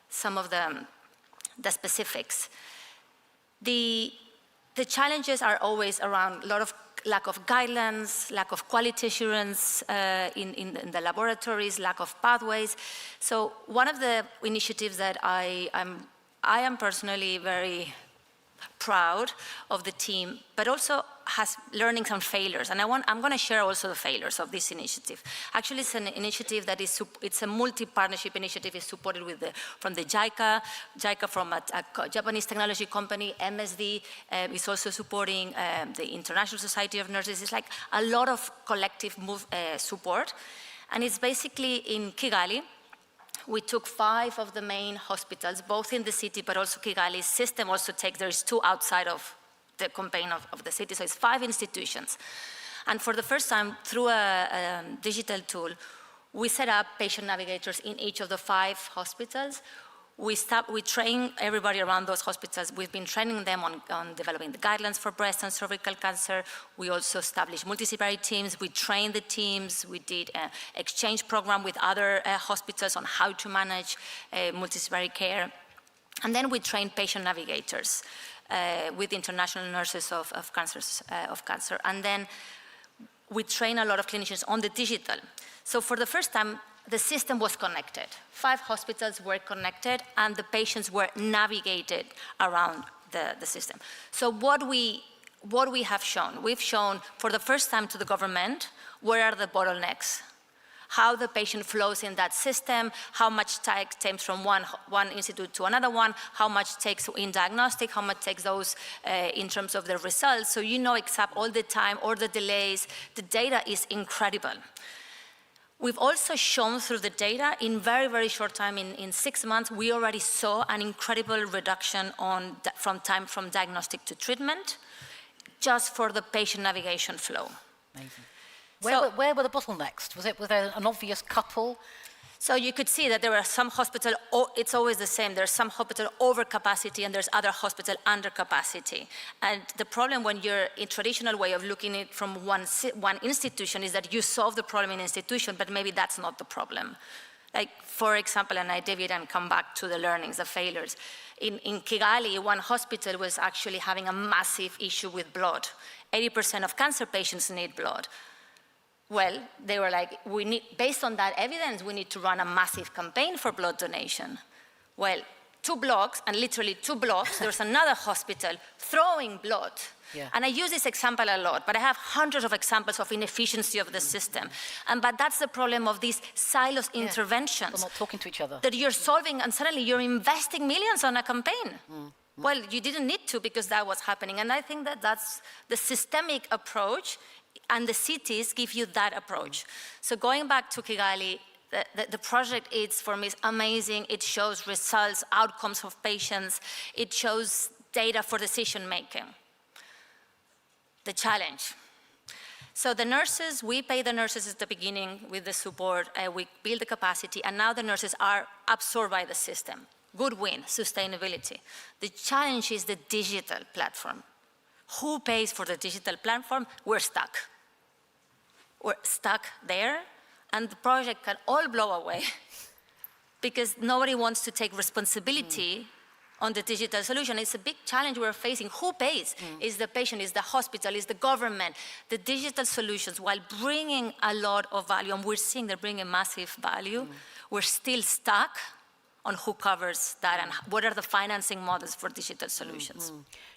some of the specifics. The challenges are always around a lot of lack of guidelines, lack of quality assurance in the laboratories, lack of pathways. So one of the initiatives that I am personally very proud of the team, but also has learnings and failures. And I'm going to share also the failures of this initiative. Actually, it's an initiative that it's a multi-partnership initiative. It's supported from the JICA from a Japanese technology company, MSD is also supporting the International Society of Nurses. It's like a lot of collective support. And it's basically in Kigali. We took 5 of the main hospitals, both in the city, but also Kigali's system also takes, there's 2 outside of the campaign of the city, so it's 5 institutions. And for the first time, through a digital tool, we set up patient navigators in each of the 5 hospitals. We train everybody around those hospitals. We've been training them on developing the guidelines for breast and cervical cancer. We also established multidisciplinary teams. We trained the teams. We did an exchange program with other hospitals on how to manage multidisciplinary care. And then we trained patient navigators with international nurses of cancer. And then we train a lot of clinicians on the digital. So for the first time, the system was connected. 5 hospitals were connected and the patients were navigated around the system. So what we have shown, we've shown for the first time to the government, where are the bottlenecks? How the patient flows in that system, how much takes from one institute to another one, how much takes in diagnostic, how much takes those in terms of the results. So you know exactly all the time, all the delays. The data is incredible. We've also shown through the data in very, very short time, in 6 months, we already saw an incredible reduction from time from diagnostic to treatment, just for the patient navigation flow. Amazing. Where were the bottlenecks? Was there an obvious couple? So you could see that there were some hospital, it's always the same, there's some hospital over capacity and there's other hospital under capacity. And the problem when you're in traditional way of looking at it from one institution is that you solve the problem in institution, but maybe that's not the problem. Like, for example, and I deviate and come back to the learnings, the failures. In Kigali, one hospital was actually having a massive issue with blood. 80% of cancer patients need blood. Well, they were like, based on that evidence, we need to run a massive campaign for blood donation. Well, 2 blocks, and literally 2 blocks, there's another hospital throwing blood. Yeah. And I use this example a lot, but I have hundreds of examples of inefficiency of the system. But that's the problem of these silos interventions. They're not talking to each other. That you're solving, and suddenly you're investing millions on a campaign. Well, you didn't need to because that was happening. And I think that that's the systemic approach, and the cities give you that approach. So going back to Kigali, the project for me is amazing. It shows results, outcomes of patients. It shows data for decision making. The challenge. So the nurses, we pay the nurses at the beginning with the support, we build the capacity, and now the nurses are absorbed by the system. Good win, sustainability. The challenge is the digital platform. Who pays for the digital platform? We're stuck. We're stuck there, and the project can all blow away because nobody wants to take responsibility on the digital solution. It's a big challenge we're facing. Who pays? Is the patient, is the hospital, is the government? The digital solutions, while bringing a lot of value, and we're seeing they're bringing massive value, we're still stuck on who covers that and what are the financing models for digital solutions.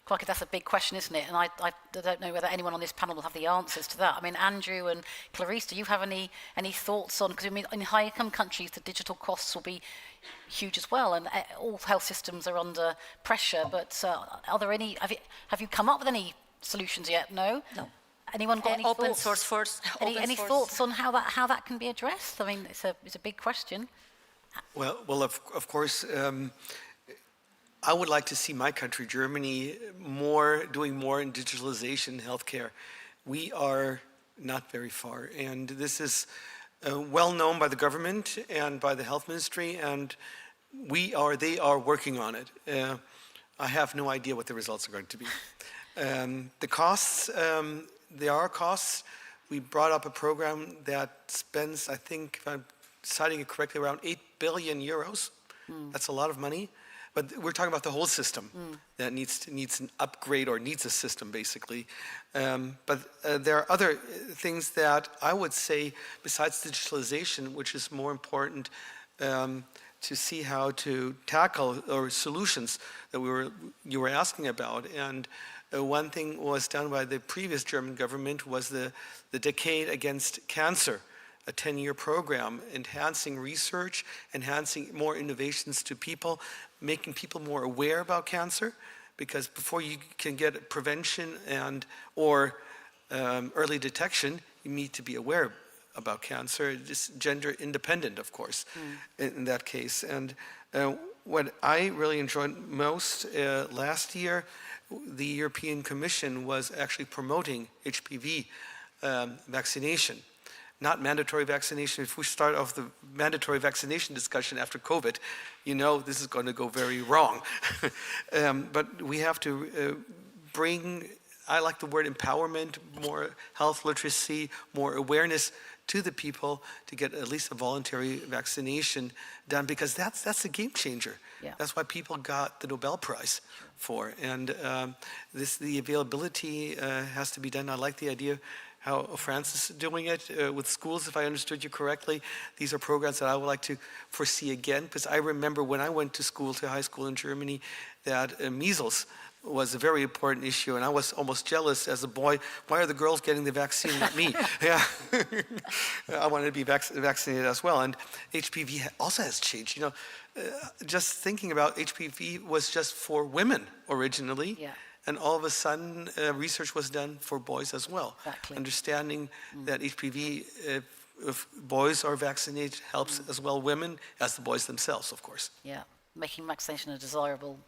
Crikey, that's a big question, isn't it? And I don't know whether anyone on this panel will have the answers to that. I mean, Andrew and Clarice, do you have any thoughts on, because I mean, in high-income countries, the digital costs will be huge as well, and all health systems are under pressure, but are there any, have you come up with any solutions yet? No? No. Anyone got any Open thoughts? source first. Any thoughts on how that can be addressed? I mean, it's a big question. Well, of course, I would like to see my country, Germany, doing more in digitalization in healthcare. We are not very far, and this is well known by the government and by the health ministry, and they are working on it. I have no idea what the results are going to be. The costs, there are costs. We brought up a program that spends, I think, if I'm citing it correctly, around 8 billion euros. That's a lot of money. But we're talking about the whole system that needs an upgrade, or needs a system, basically. But there are other things that I would say, besides digitalization, which is more important to see how to tackle, or solutions that you were asking about. And one thing was done by the previous German government was the Decade Against Cancer, a 10-year program, enhancing research, enhancing more innovations to people, making people more aware about cancer, because before you can get prevention or early detection, you need to be aware about cancer. It's gender independent, of course, in that case. And what I really enjoyed most last year, the European Commission was actually promoting HPV vaccination. Not mandatory vaccination. If we start off the mandatory vaccination discussion after COVID, you know this is going to go very wrong. But we have to bring, I like the word empowerment, more health literacy, more awareness to the people to get at least a voluntary vaccination done, because that's a game changer. Yeah. That's why people got the Nobel Prize for. And the availability has to be done. I like the idea how France is doing it with schools, if I understood you correctly. These are programs that I would like to foresee again, because I remember when I went to high school in Germany, that measles was a very important issue, and I was almost jealous as a boy. Why are the girls getting the vaccine, not me? Yeah, I wanted to be vaccinated as well. And HPV also has changed. You know, just thinking about HPV was just for women originally. Yeah. And all of a sudden, research was done for boys as well. Exactly. Understanding that HPV, if boys are vaccinated, helps as well women as the boys themselves, of course. Yeah, making vaccination a desirable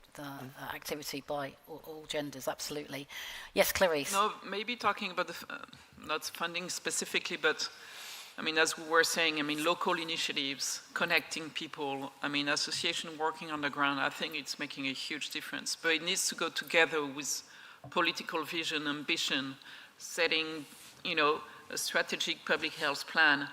activity by all genders, absolutely. Yes, Clarice. No, maybe talking about not funding specifically, but I mean, as we were saying, I mean, local initiatives, connecting people, I mean, association working on the ground, I think it's making a huge difference. But it needs to go together with political vision, ambition, setting, you know, a strategic public health plan.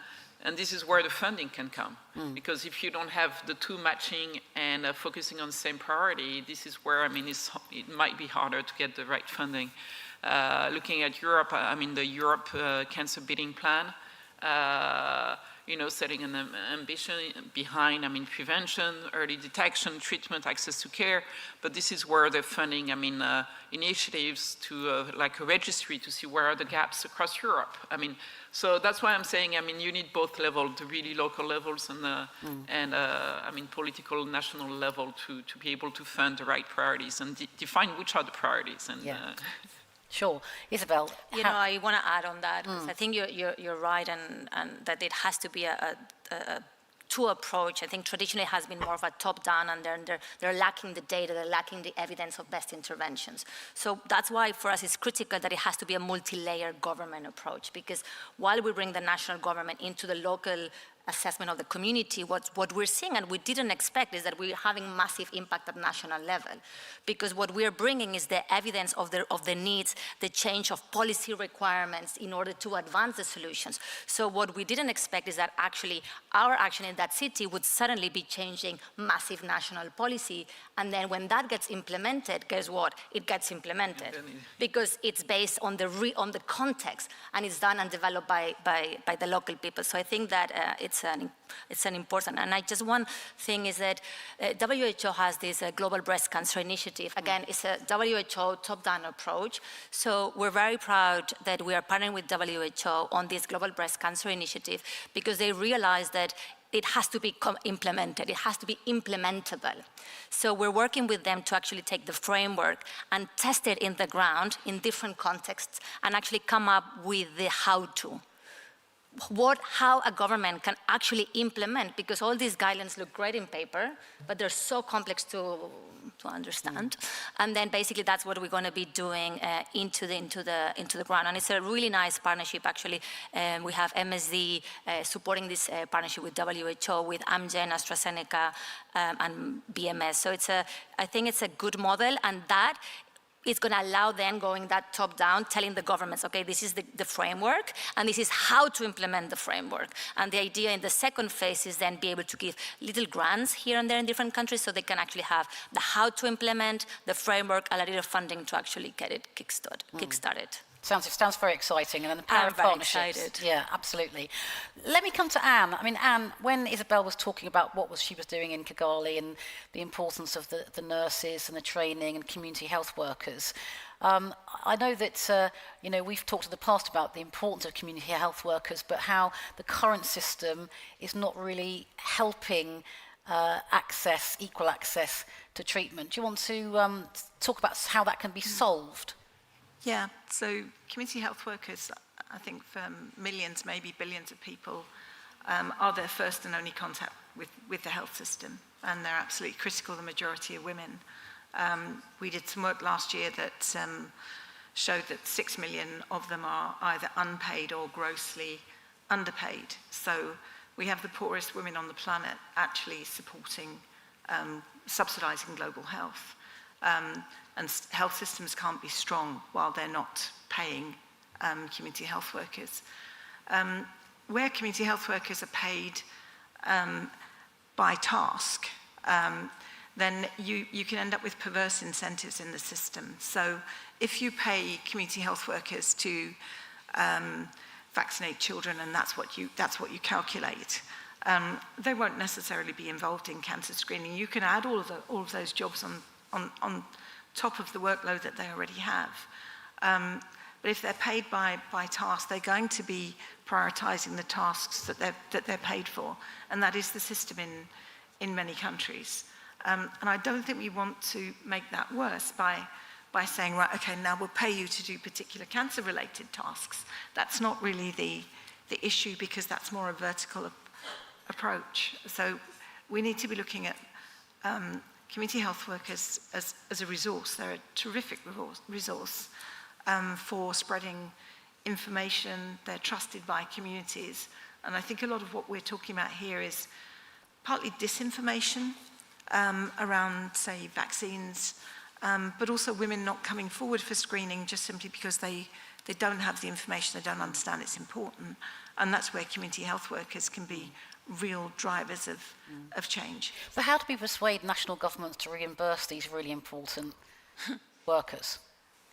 And this is where the funding can come. Because if you don't have the two matching and focusing on the same priority, this is where, I mean, it might be harder to get the right funding. Looking at Europe, I mean, the Europe Cancer Beating Plan, you know, setting an ambition behind, I mean, prevention, early detection, treatment, access to care. But this is where the funding, I mean, initiatives to like a registry to see where are the gaps across Europe. I mean, so that's why I'm saying, I mean, you need both levels, the really local levels and I mean, political national level to be able to fund the right priorities and define which are the priorities. And Sure. Isabel. You know, I want to add on that, because I think you're right, and that it has to be a two approach. I think traditionally it has been more of a top-down, and they're lacking the data, they're lacking the evidence of best interventions. So that's why for us it's critical that it has to be a multi-layer government approach, because while we bring the national government into the local assessment of the community, what we're seeing and we didn't expect is that we're having massive impact at national level. Because what we're bringing is the evidence of the needs, the change of policy requirements in order to advance the solutions. So what we didn't expect is that actually our action in that city would suddenly be changing massive national policy. And then when that gets implemented, guess what? It gets implemented because it's based on the context and it's done and developed by the local people. So I think that it's an important, and one thing is that WHO has this Global Breast Cancer Initiative. Again, it's a WHO top-down approach. So we're very proud that we are partnering with WHO on this Global Breast Cancer Initiative because they realize that it has to be implemented. It has to be implementable. So we're working with them to actually take the framework and test it in the ground in different contexts and actually come up with the how-to. How a government can actually implement, because all these guidelines look great in paper, but they're so complex to understand. And then basically that's what we're going to be doing into the ground. And it's a really nice partnership, actually. We have MSD supporting this partnership with WHO, with Amgen, AstraZeneca, and BMS. So I think it's a good model, and that it's going to allow them going that top down, telling the governments, okay, this is the framework, and this is how to implement the framework. And the idea in the second phase is then be able to give little grants here and there in different countries so they can actually have the how to implement the framework and a little funding to actually get it kickstarted. Sounds very exciting, and then the power of partnerships. Excited. Yeah, absolutely. Let me come to Anne. I mean, Anne, when Isabel was talking about what she was doing in Kigali and the importance of the nurses and the training and community health workers, I know that we've talked in the past about the importance of community health workers, but how the current system is not really helping equal access to treatment. Do you want to talk about how that can be solved? Yeah, so community health workers, I think for millions, maybe billions of people, are their first and only contact with the health system, and they're absolutely critical, the majority are women. We did some work last year that showed that 6 million of them are either unpaid or grossly underpaid. So we have the poorest women on the planet actually supporting, subsidizing global health. And health systems can't be strong while they're not paying community health workers. Where community health workers are paid by task, then you can end up with perverse incentives in the system. So if you pay community health workers to vaccinate children, and that's what you calculate, they won't necessarily be involved in cancer screening. You can add all of those jobs on top of the workload that they already have. But if they're paid by task, they're going to be prioritizing the tasks that they're paid for, and that is the system in many countries. And I don't think we want to make that worse by saying, right, okay, now we'll pay you to do particular cancer-related tasks. That's not really the issue, because that's more a vertical approach. So we need to be looking at community health workers as a resource. They're a terrific resource for spreading information. They're trusted by communities. And I think a lot of what we're talking about here is partly disinformation around, say, vaccines, but also women not coming forward for screening just simply because they don't have the information, they don't understand it's important. And that's where community health workers can be real drivers of change. So how do we persuade national governments to reimburse these really important workers?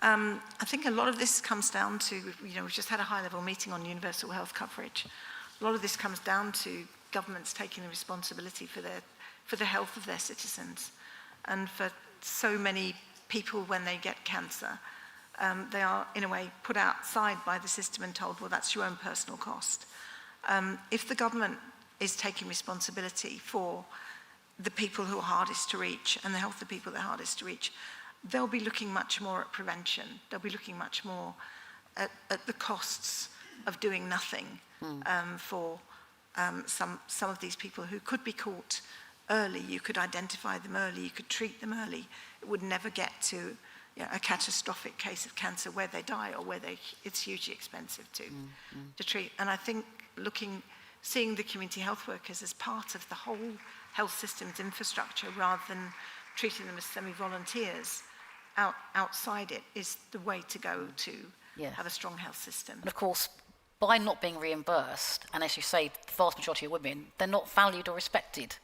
I think a lot of this comes down to, we've just had a high-level meeting on universal health coverage. A lot of this comes down to governments taking the responsibility for the health of their citizens. And for so many people, when they get cancer, they are, in a way, put outside by the system and told, well, that's your own personal cost. If the government is taking responsibility for the people who are hardest to reach and the health of the people that are hardest to reach, they'll be looking much more at prevention. They'll be looking much more at the costs of doing nothing for some of these people who could be caught early. You could identify them early, you could treat them early. It would never get to a catastrophic case of cancer where they die or where it's hugely expensive to treat. And I think looking seeing the community health workers as part of the whole health system's infrastructure rather than treating them as semi-volunteers outside it is the way to go to have a strong health system. And of course, by not being reimbursed, and as you say, the vast majority of women, they're not valued or respected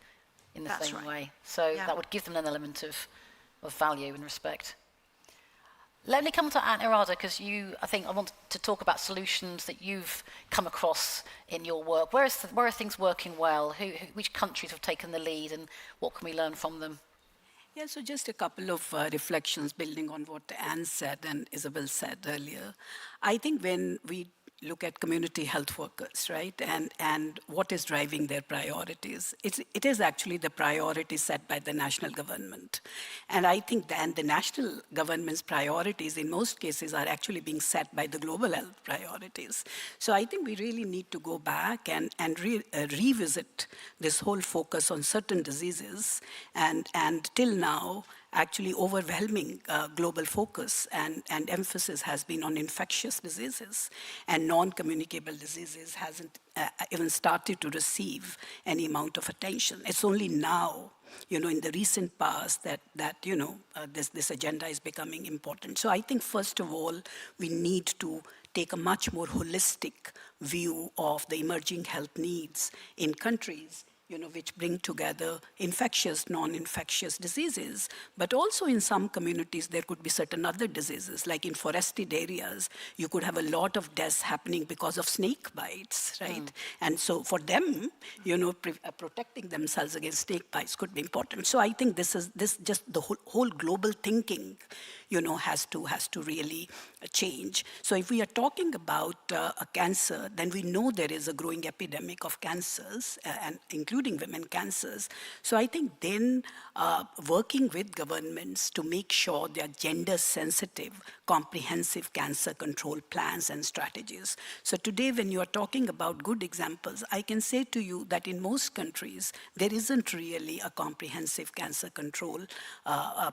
in the same way. So that would give them an element of value and respect. Let me come to Anuradha, because I think I want to talk about solutions that you've come across in your work. Where are things working well? Which countries have taken the lead, and what can we learn from them? Yeah, so just a couple of reflections building on what Anne said and Isabel said earlier. I think when we look at community health workers, right, and what is driving their priorities, it is actually the priorities set by the national government. And I think then the national government's priorities in most cases are actually being set by the global health priorities. So I think we really need to go back and revisit this whole focus on certain diseases, and till now, actually overwhelming global focus and emphasis has been on infectious diseases, and non-communicable diseases hasn't even started to receive any amount of attention. It's only now, in the recent past that this agenda is becoming important. So I think first of all, we need to take a much more holistic view of the emerging health needs in countries which bring together infectious, non-infectious diseases. But also in some communities, there could be certain other diseases, like in forested areas, you could have a lot of deaths happening because of snake bites, right? And so for them, protecting themselves against snake bites could be important. So I think this just the whole global thinking, has to really change. So if we are talking about a cancer, then we know there is a growing epidemic of cancers, and including women cancers. So I think then working with governments to make sure they are gender-sensitive, comprehensive cancer control plans and strategies. So today, when you are talking about good examples, I can say to you that in most countries, there isn't really a comprehensive cancer control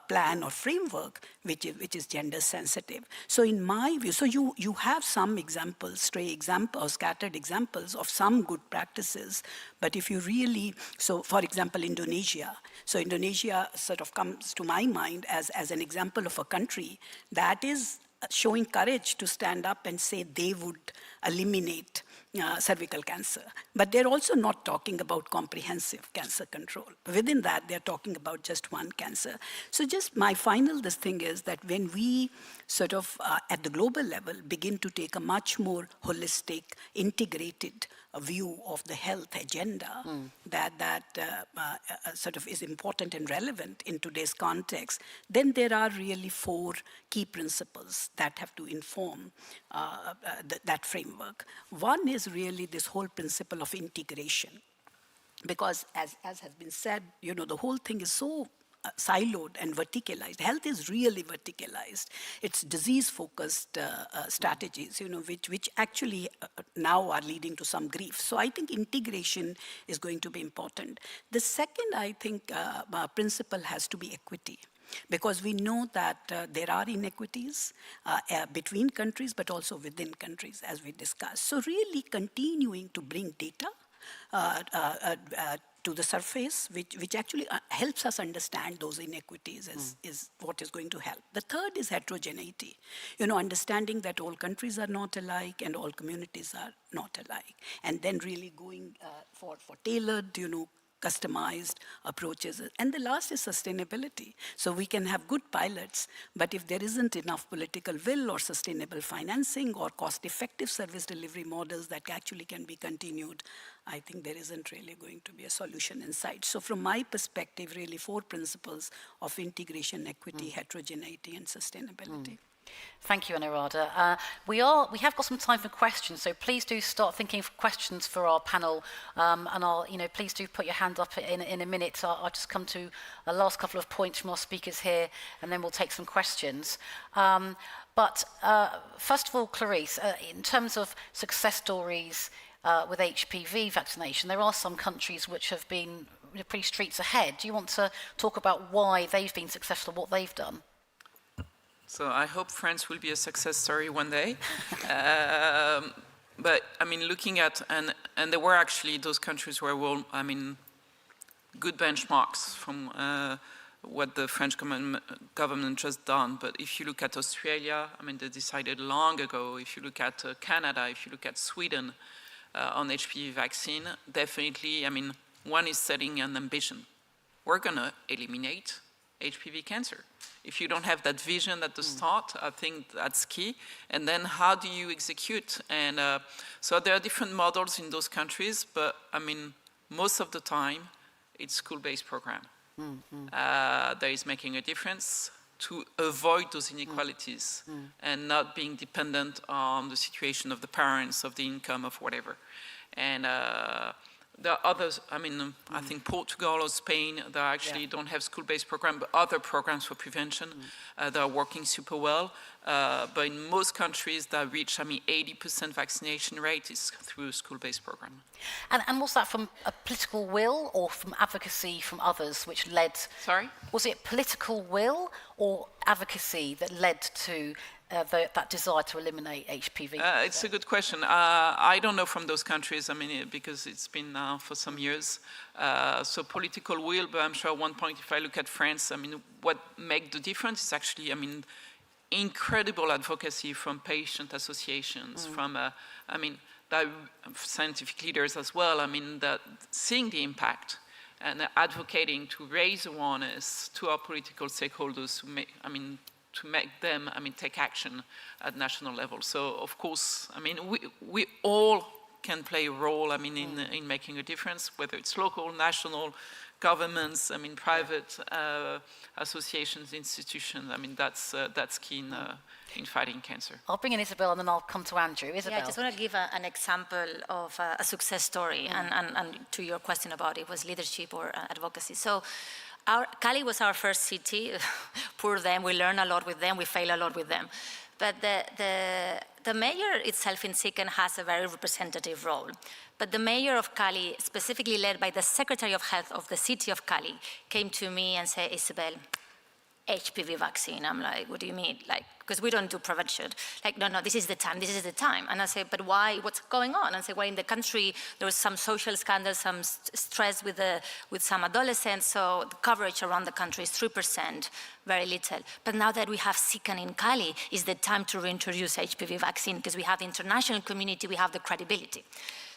plan or framework which is gender sensitive. So in my view, so you have some examples, stray examples, scattered examples of some good practices, but if you really, so for example, Indonesia. So Indonesia sort of comes to my mind as an example of a country that is showing courage to stand up and say they would eliminate cervical cancer. But they're also not talking about comprehensive cancer control. Within that, they're talking about just one cancer. So just my final thing is that when we sort of at the global level begin to take a much more holistic, integrated view of the health agenda that sort of is important and relevant in today's context, then there are really 4 key principles that have to inform that framework. One is really this whole principle of integration, because as has been said, the whole thing is so siloed and verticalized. Health is really verticalized. It's disease-focused strategies, which actually now are leading to some grief. So I think integration is going to be important. The second, I think, principle has to be equity. Because we know that there are inequities between countries, but also within countries, as we discussed. So really continuing to bring data to the surface, which actually helps us understand those inequities is what is going to help. The third is heterogeneity. Understanding that all countries are not alike and all communities are not alike. And then really going for tailored, customized approaches. And the last is sustainability. So we can have good pilots, but if there isn't enough political will or sustainable financing or cost-effective service delivery models that actually can be continued, I think there isn't really going to be a solution in sight. So from my perspective, really 4 principles of integration, equity, heterogeneity, and sustainability. Thank you, Anuradha. We have got some time for questions, so please do start thinking of questions for our panel, and please do put your hand up in a minute. I'll just come to the last couple of points from our speakers here, and then we'll take some questions. But first of all, Clarice, in terms of success stories with HPV vaccination, there are some countries which have been pretty streets ahead. Do you want to talk about why they've been successful, what they've done? So I hope France will be a success story one day. But I mean, looking at, and there were actually those countries where, good benchmarks from what the French government just done. But if you look at Australia, I mean, they decided long ago. If you look at Canada, if you look at Sweden on HPV vaccine, definitely, I mean, one is setting an ambition. We're gonna eliminate HPV cancer. If you don't have that vision at the start, I think that's key. And then how do you execute? And so there are different models in those countries, but I mean, most of the time, it's school-based program. That is making a difference to avoid those inequalities and not being dependent on the situation of the parents, of the income, of whatever. And there are others, I mean, I think Portugal or Spain, they actually don't have school-based programs, but other programs for prevention that are working super well. But in most countries that reach, 80% vaccination rate is through a school-based program. And was that from a political will or from advocacy from others which led... Sorry? Was it political will or advocacy that led to that desire to eliminate HPV? It's a good question. I don't know from those countries, because it's been now for some years. So political will, but I'm sure at one point, if I look at France, what makes the difference is actually, incredible advocacy from patient associations, from, scientific leaders as well, that seeing the impact and advocating to raise awareness to our political stakeholders who to make them, take action at national level. So, of course, we all can play a role, in making a difference, whether it's local, national, governments, private associations, institutions. That's key in fighting cancer. I'll bring in Isabel and then I'll come to Andrew. Isabel. Yeah, I just want to give an example of a success story, and to your question about it was leadership or advocacy. So, Cali was our first city. Poor them, we learn a lot with them, we fail a lot with them. But the mayor itself in SICAN has a very representative role. But the mayor of Cali, specifically led by the Secretary of Health of the city of Cali, came to me and said, Isabel, HPV vaccine. I'm like, what do you mean? Because we don't do prevention. No, this is the time. And I say, but why, what's going on? And I say, well, in the country, there was some social scandal, some stress with some adolescents, so the coverage around the country is 3%, very little. But now that we have SICAN in Cali, is the time to reintroduce HPV vaccine, because we have the international community, we have the credibility.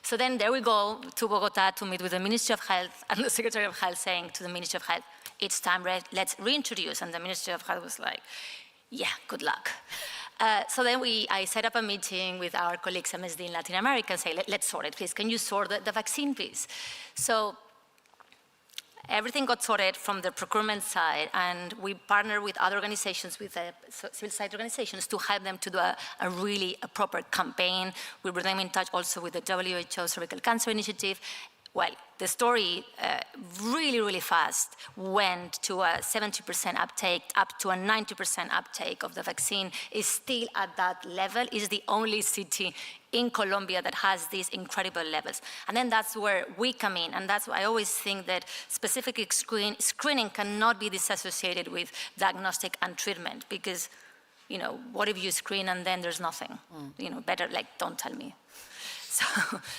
So then there we go to Bogota to meet with the Ministry of Health and the Secretary of Health saying to the Ministry of Health, it's time, let's reintroduce. And the Ministry of Health was like, yeah, good luck. So then I set up a meeting with our colleagues MSD in Latin America and say, let's sort it, please. Can you sort the vaccine, please? So everything got sorted from the procurement side, and we partnered with other organizations, with civil society organizations, to help them to do a proper campaign. We were then in touch also with the WHO Cervical Cancer Initiative. Well, the story really, really fast went to a 70% uptake, up to a 90% uptake of the vaccine. Is still at that level. Is the only city in Colombia that has these incredible levels. And then that's where we come in, and that's why I always think that specific screening cannot be disassociated with diagnostic and treatment, because, what if you screen and then there's nothing? Better, don't tell me.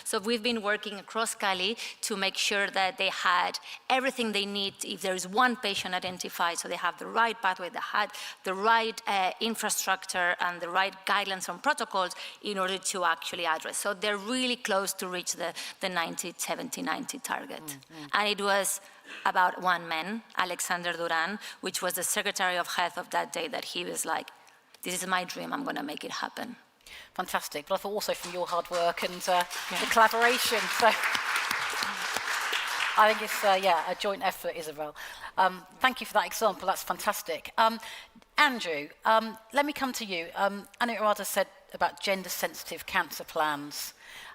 So we've been working across Cali to make sure that they had everything they need if there is one patient identified, so they have the right pathway, they had the right infrastructure and the right guidelines and protocols in order to actually address. So they're really close to reach the 70-90 target. And it was about one man, Alexander Duran, which was the Secretary of Health of that day, that he was like, this is my dream, I'm gonna make it happen. Fantastic. But I thought also from your hard work and the collaboration. So I think it's, a joint effort, Isabel. Thank you for that example. That's fantastic. Andrew, let me come to you. Anna Irada said about gender-sensitive cancer plans.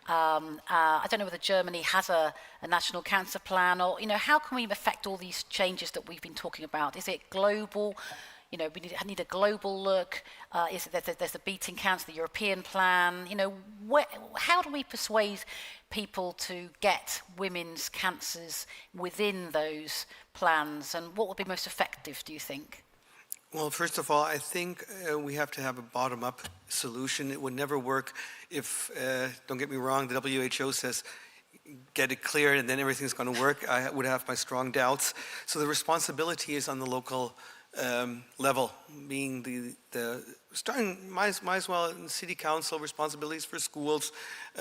I don't know whether Germany has a national cancer plan, or, how can we affect all these changes that we've been talking about? Is it global? We need a global look. There's the Beating Cancer, the European plan. How do we persuade people to get women's cancers within those plans, and what would be most effective, do you think? Well, first of all, I think we have to have a bottom-up solution. It would never work if, don't get me wrong, the WHO says get it cleared and then everything's going to work. I would have my strong doubts. So the responsibility is on the local level, being the starting might as well in city council, responsibilities for schools,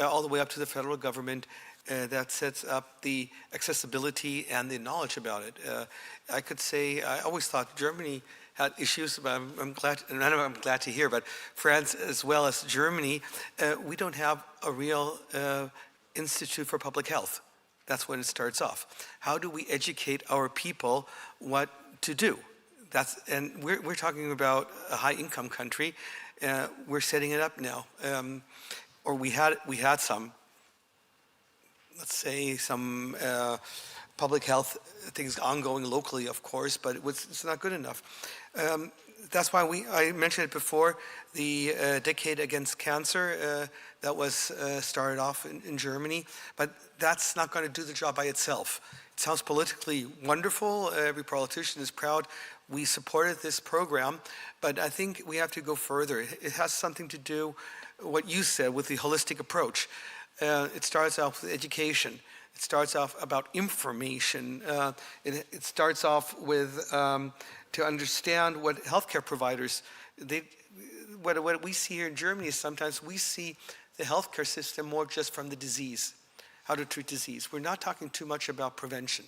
all the way up to the federal government. That sets up the accessibility and the knowledge about it. I could say, I always thought Germany had issues, but I'm glad, and I know I'm glad to hear, but France as well as Germany, we don't have a real Institute for Public Health. That's when it starts off. How do we educate our people what to do? And we're talking about a high-income country. We're setting it up now, or we had some. Let's say some public health things ongoing locally, of course, but it's not good enough. That's why I mentioned it before, the Decade Against Cancer that was started off in Germany, but that's not going to do the job by itself. It sounds politically wonderful. Every politician is proud. We supported this program, but I think we have to go further. It has something to do, what you said, with the holistic approach. It starts off with education. It starts off about information. It starts off with to understand what healthcare providers, what we see here in Germany is sometimes we see the healthcare system more just from the disease, how to treat disease. We're not talking too much about prevention.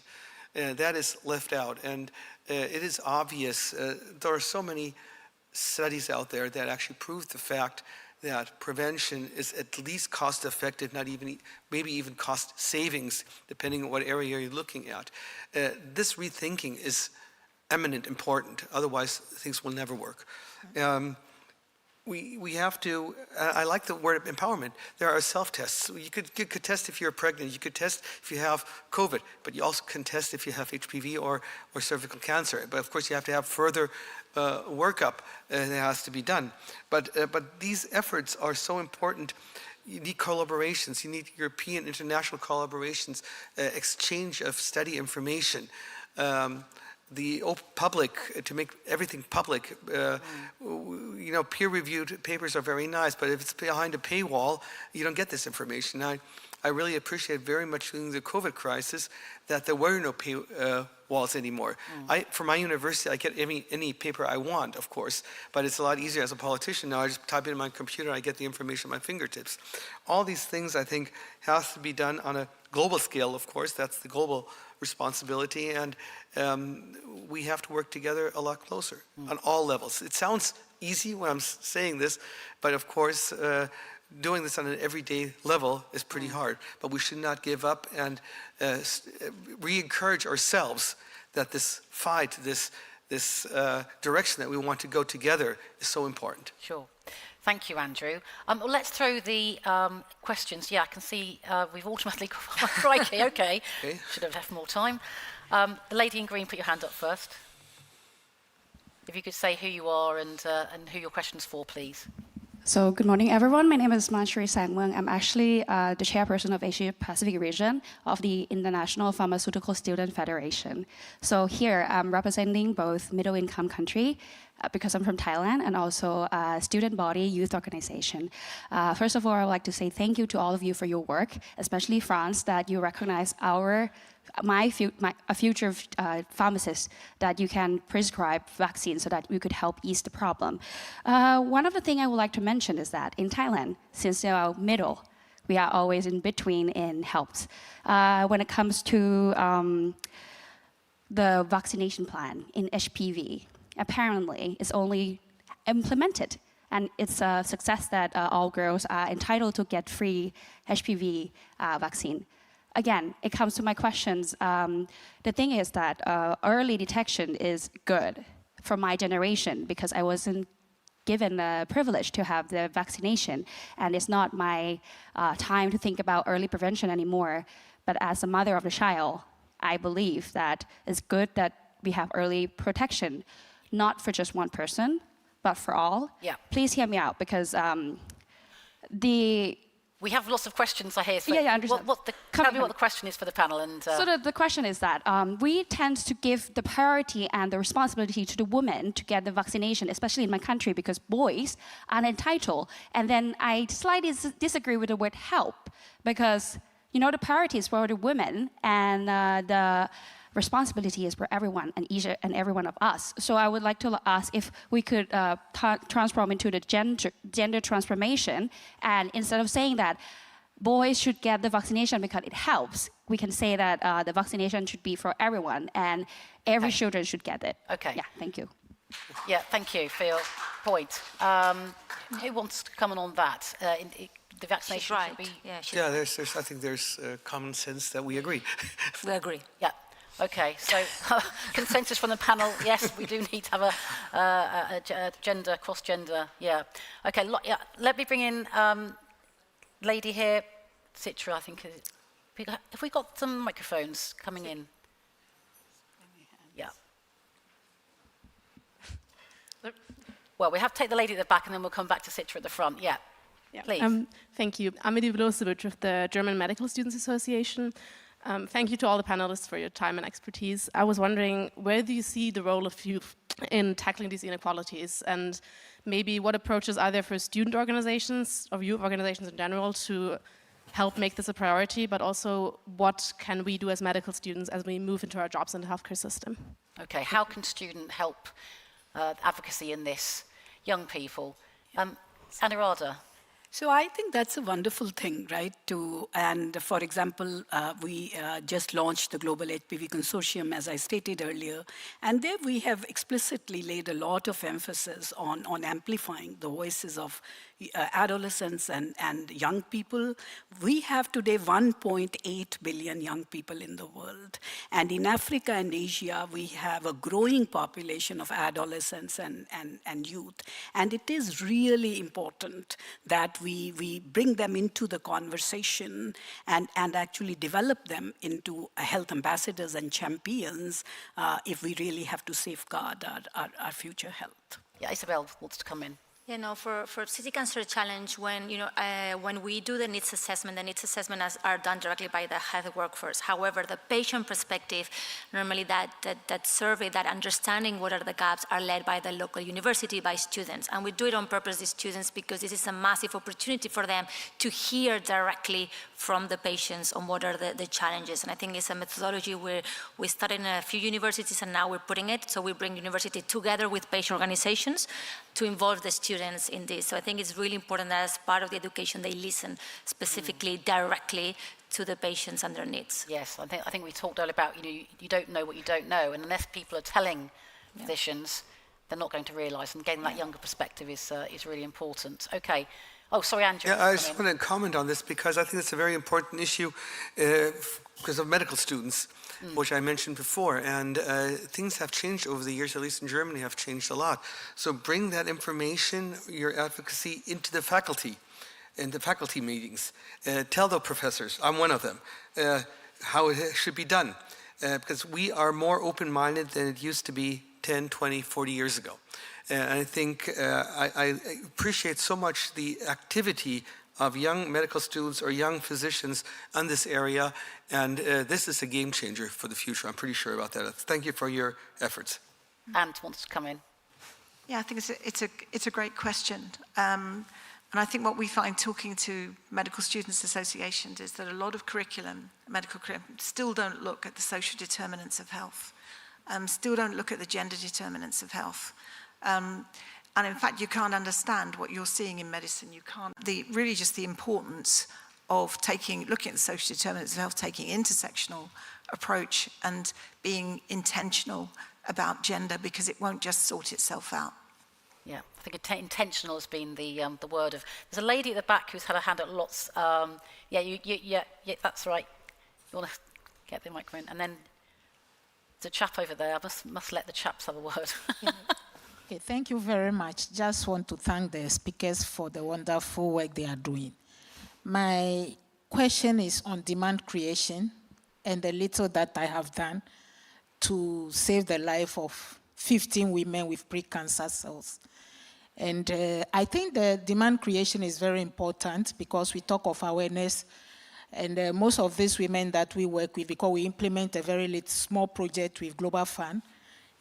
That is left out, and it is obvious. There are so many studies out there that actually prove the fact that prevention is at least cost effective, not even, maybe even cost savings, depending on what area you're looking at. This rethinking is eminent important, otherwise things will never work. We have to, I like the word empowerment. There are self-tests. You could test if you're pregnant, you could test if you have COVID, but you also can test if you have HPV or cervical cancer. But of course you have to have further workup that has to be done. But these efforts are so important. You need collaborations, you need European, international collaborations, exchange of study information. The public, to make everything public, you know, peer-reviewed papers are very nice, but if it's behind a paywall, you don't get this information. I really appreciate very much during the COVID crisis that there were no paywalls anymore. For my university, I get any paper I want, of course, but it's a lot easier as a politician now. I just type it in my computer, I get the information at my fingertips. All these things, I think, has to be done on a global scale, of course. That's the global responsibility, and we have to work together a lot closer on all levels. It sounds easy when I'm saying this, but of course doing this on an everyday level is pretty hard. But we should not give up and re-encourage ourselves that this fight, this direction that we want to go together is so important. Sure. Thank you, Andrew. Well, let's throw the questions. Yeah, I can see we've automatically got crikey, okay. Should have left more time. The lady in green, put your hand up first. If you could say who you are and who your question's for, please. So good morning, everyone. My name is Manshri Sangwang. I'm actually the chairperson of Asia Pacific region of the International Pharmaceutical Student Federation. So here I'm representing both middle-income country, because I'm from Thailand, and also a student body youth organization. First of all, I would like to say thank you to all of you for your work, especially France, that you recognize a future pharmacist, that you can prescribe vaccines so that we could help ease the problem. One of the things I would like to mention is that in Thailand, since they are middle, we are always in between in helps. When it comes to the vaccination plan in HPV, apparently it's only implemented, and it's a success that all girls are entitled to get free HPV vaccine. Again, it comes to my questions. The thing is that early detection is good for my generation because I wasn't given the privilege to have the vaccination, and it's not my time to think about early prevention anymore. But as a mother of a child, I believe that it's good that we have early protection, not for just one person, but for all. Yeah. Please hear me out, because We have lots of questions, I hear. So Yeah, I understand. Tell me what the question is for the panel. And So the question is that we tend to give the priority and the responsibility to the women to get the vaccination, especially in my country, because boys are entitled. And then I slightly disagree with the word help, because, you know, the priority is for the women, and the responsibility is for everyone and each and every one of us. So I would like to ask if we could transform into the gender transformation, and instead of saying that boys should get the vaccination because it helps, we can say that the vaccination should be for everyone and every children should get it. Okay. Yeah, thank you. Yeah, thank you for your point. Who wants to comment on that? The vaccination She's right. should be... Yeah, I think there's common sense that we agree. we agree. Yeah. Okay, so consensus from the panel, yes, we do need to have a gender, cross-gender, yeah. Okay, let me bring in lady here, Citra, I think. Have we got some microphones coming in? Yeah. Well, we have to take the lady at the back and then we'll come back to Citra at the front, yeah. Please. Thank you. Amelie Blosebuch with the German Medical Students Association. Thank you to all the panelists for your time and expertise. I was wondering, where do you see the role of youth in tackling these inequalities? And maybe what approaches are there for student organizations or youth organizations in general to help make this a priority, but also what can we do as medical students as we move into our jobs in the healthcare system? Okay, how can students help advocacy in this? Young people. Anuradha. So I think that's a wonderful thing, right? And for example, we just launched the Global HPV Consortium, as I stated earlier, and there we have explicitly laid a lot of emphasis on amplifying the voices of adolescents and young people. We have today 1.8 billion young people in the world. And in Africa and Asia, we have a growing population of adolescents and youth. And it is really important that we bring them into the conversation and actually develop them into health ambassadors and champions if we really have to safeguard our future health. Yeah, Isabel wants to come in. You know, for City Cancer Challenge, when we do the needs assessment are done directly by the health workforce. However, the patient perspective, normally that survey, that understanding what are the gaps, are led by the local university, by students. And we do it on purpose, the students, because this is a massive opportunity for them to hear directly from the patients on what are the challenges. And I think it's a methodology where we started in a few universities and now we're putting it. So we bring university together with patient organizations to involve the students in this. So I think it's really important that as part of the education, they listen specifically, directly to the patients and their needs. Yes, I think we talked earlier about, you don't know what you don't know, and unless people are telling physicians, they're not going to realise, and getting that younger perspective is really important. Okay. Oh, sorry, Andrew. Yeah, I just want to comment on this because I think it's a very important issue because of medical students, which I mentioned before. And things have changed over the years, at least in Germany, have changed a lot. So bring that information, your advocacy, into the faculty, in the faculty meetings. Tell the professors, I'm one of them, how it should be done. Because we are more open-minded than it used to be 10, 20, 40 years ago. And I think I appreciate so much the activity of young medical students or young physicians on this area, and this is a game changer for the future. I'm pretty sure about that. Thank you for your efforts. Ant wants to come in. Yeah, I think it's a great question. And I think what we find talking to medical students associations is that a lot of medical curriculum, still don't look at the social determinants of health, still don't look at the gender determinants of health. And in fact, you can't understand what you're seeing in medicine. You can't, really just the importance of looking at the social determinants of health, taking intersectional approach and being intentional about gender, because it won't just sort itself out. Yeah, I think intentional has been the word of. There's a lady at the back who's had her hand up lots. Yeah, that's right. You want to get the microphone, and then there's a chap over there. I must let the chaps have a word. Okay, thank you very much. Just want to thank the speakers for the wonderful work they are doing. My question is on demand creation and the little that I have done to save the life of 15 women with pre-cancer cells. And I think the demand creation is very important because we talk of awareness. And most of these women that we work with, because we implement a very small project with Global Fund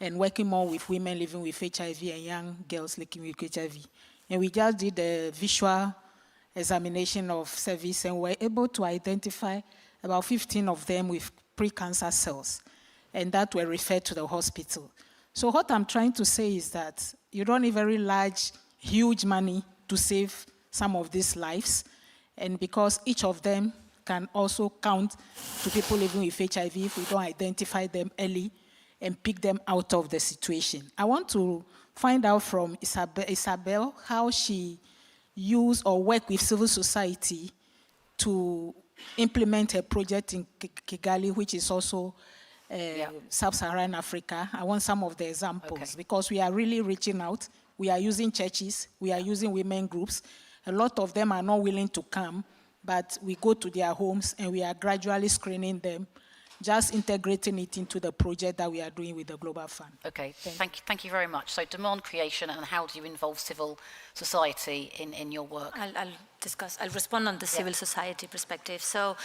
and working more with women living with HIV and young girls living with HIV. And we just did a visual examination of service and were able to identify about 15 of them with pre-cancer cells, and that were referred to the hospital. So what I'm trying to say is that you don't need very large, huge money to save some of these lives, and because each of them can also count to people living with HIV if we don't identify them early and pick them out of the situation. I want to find out from Isabel how she used or worked with civil society to implement a project in Kigali, which is also Sub-Saharan Africa. I want some of the examples because we are really reaching out. We are using churches, we are using women groups. A lot of them are not willing to come, but we go to their homes and we are gradually screening them, just integrating it into the project that we are doing with the Global Fund. Okay, thank you very much. So demand creation, and how do you involve civil society in your work? I'll respond on the civil society perspective. So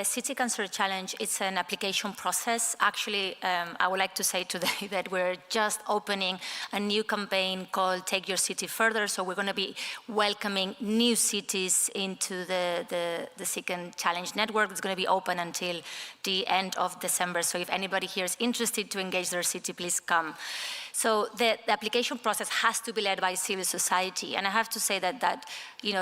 City Cancer Challenge, it's an application process. Actually, I would like to say today that we're just opening a new campaign called Take Your City Further. So we're going to be welcoming new cities into the Second Challenge network. It's going to be open until the end of December. So if anybody here is interested to engage their city, please come. So the application process has to be led by civil society. And I have to say that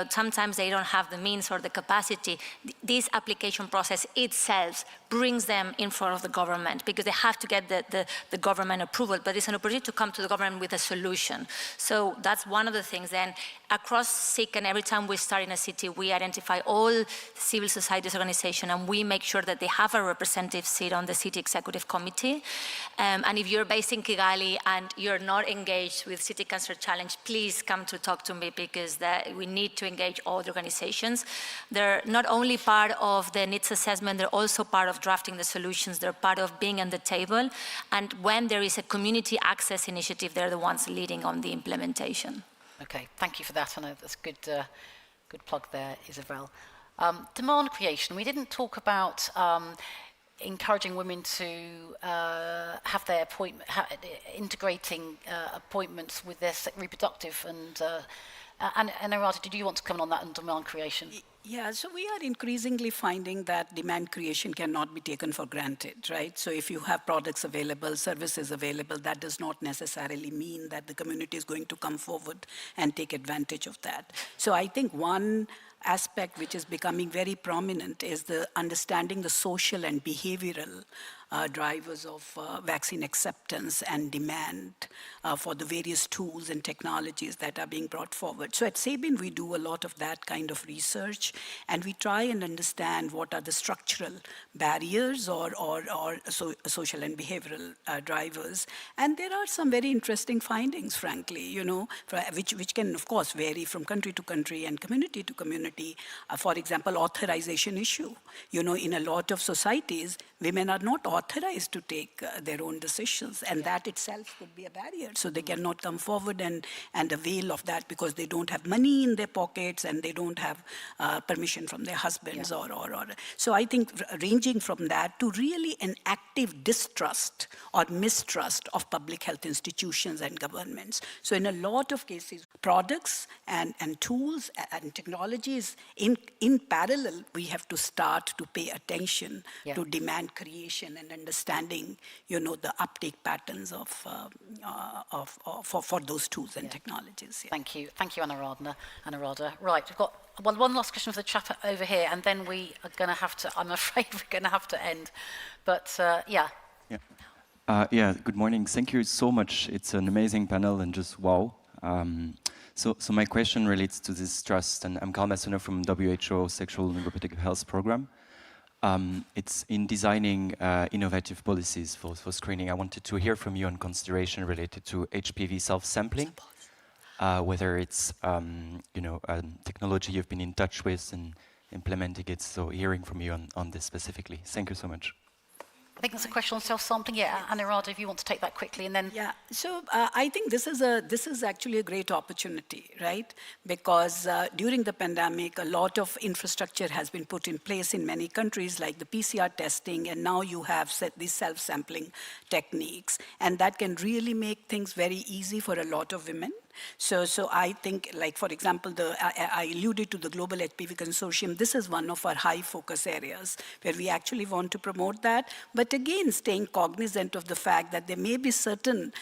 sometimes they don't have the means or the capacity. This application process itself brings them in front of the government because they have to get the government approval, but it's an opportunity to come to the government with a solution. So that's one of the things. Then across SIC, and every time we start in a city, we identify all civil societies organizations and we make sure that they have a representative seat on the city executive committee. And if you're based in Kigali and you're not engaged with City Cancer Challenge, please come to talk to me because we need to engage all the organizations. They're not only part of the needs assessment, they're also part of drafting the solutions, they're part of being on the table. And when there is a community access initiative, they're the ones leading on the implementation. Okay, thank you for that. I know that's a good plug there, Isabel. Demand creation, we didn't talk about encouraging women to have their integrating appointments with their reproductive and Narada, did you want to comment on that and demand creation? Yeah, so we are increasingly finding that demand creation cannot be taken for granted, right? So if you have products available, services available, that does not necessarily mean that the community is going to come forward and take advantage of that. So I think one aspect which is becoming very prominent is the understanding the social and behavioral drivers of vaccine acceptance and demand for the various tools and technologies that are being brought forward. So at Sabin, we do a lot of that kind of research, and we try and understand what are the structural barriers or social and behavioral drivers. And there are some very interesting findings, frankly, which can, of course, vary from country to country and community to community. For example, authorization issue. In a lot of societies, women are not authorized to take their own decisions, and that itself could be a barrier. So they cannot come forward and avail of that because they don't have money in their pockets and they don't have permission from their husbands or. So I think ranging from that to really an active distrust or mistrust of public health institutions and governments. So in a lot of cases, products and tools and technologies in parallel, we have to start to pay attention to demand creation and understanding, the uptake patterns for those tools and technologies. Yeah. Thank you, Anuradha. Right, we've got one last question for the chap over here, and then we are going to have to. I'm afraid we're going to have to end. But yeah. Good morning. Thank you so much. It's an amazing panel and just wow. So my question relates to this trust, and I'm Carl Massoner from WHO Sexual and Reproductive Health Program. It's in designing innovative policies for screening. I wanted to hear from you on consideration related to HPV self-sampling, whether it's a technology you've been in touch with and implementing it. So hearing from you on this specifically. Thank you so much. I think there's a question on self-sampling. Yeah, Anurada, if you want to take that quickly, and then... Yeah, so I think this is actually a great opportunity, right? Because during the pandemic, a lot of infrastructure has been put in place in many countries, like the PCR testing, and now you have these self-sampling techniques, and that can really make things very easy for a lot of women. So I think, like, for example, I alluded to the Global HPV Consortium. This is one of our high focus areas where we actually want to promote that. But again, staying cognizant of the fact that there may be certain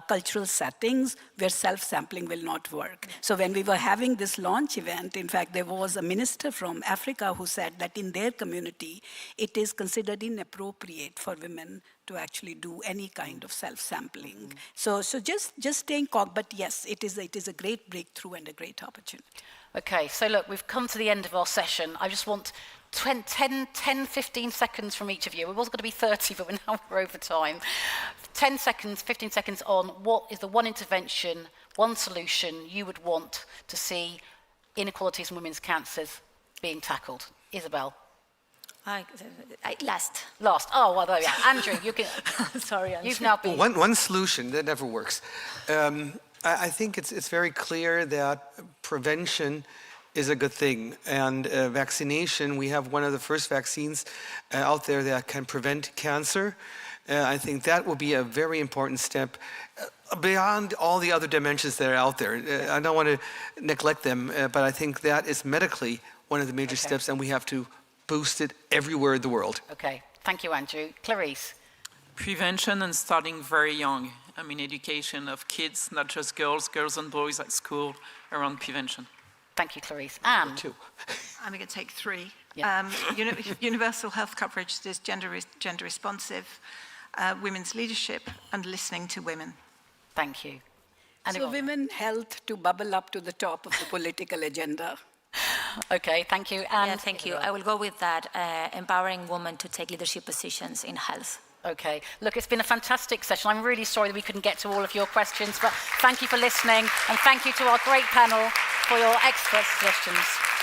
cultural settings where self-sampling will not work. So when we were having this launch event, in fact, there was a minister from Africa who said that in their community, it is considered inappropriate for women to actually do any kind of self-sampling. So just staying but yes, it is a great breakthrough and a great opportunity. Okay, so look, we've come to the end of our session. I just want 10, 15 seconds from each of you. It was going to be 30, but we're over time. 10 seconds, 15 seconds on what is the one intervention, one solution you would want to see inequalities in women's cancers being tackled. Isabel. Last. Oh, well, there we are. Andrew, you can... Sorry, Andrew. You've now been... One solution, that never works. I think it's very clear that prevention is a good thing. And vaccination, we have one of the first vaccines out there that can prevent cancer. I think that will be a very important step beyond all the other dimensions that are out there. I don't want to neglect them, but I think that is medically one of the major steps, and we have to boost it everywhere in the world. Okay, thank you, Andrew. Clarice. Prevention and starting very young. I mean, education of kids, not just girls and boys at school around prevention. Thank you, Clarice. Anne. Two. I'm going to take three. Yeah. Universal health coverage that is gender responsive, women's leadership, and listening to women. Thank you. So women health to bubble up to the top of the political agenda. Okay, thank you. And yeah, thank you. I will go with that, empowering women to take leadership positions in health. Okay, look, it's been a fantastic session. I'm really sorry that we couldn't get to all of your questions, but thank you for listening, and thank you to our great panel for your expert suggestions.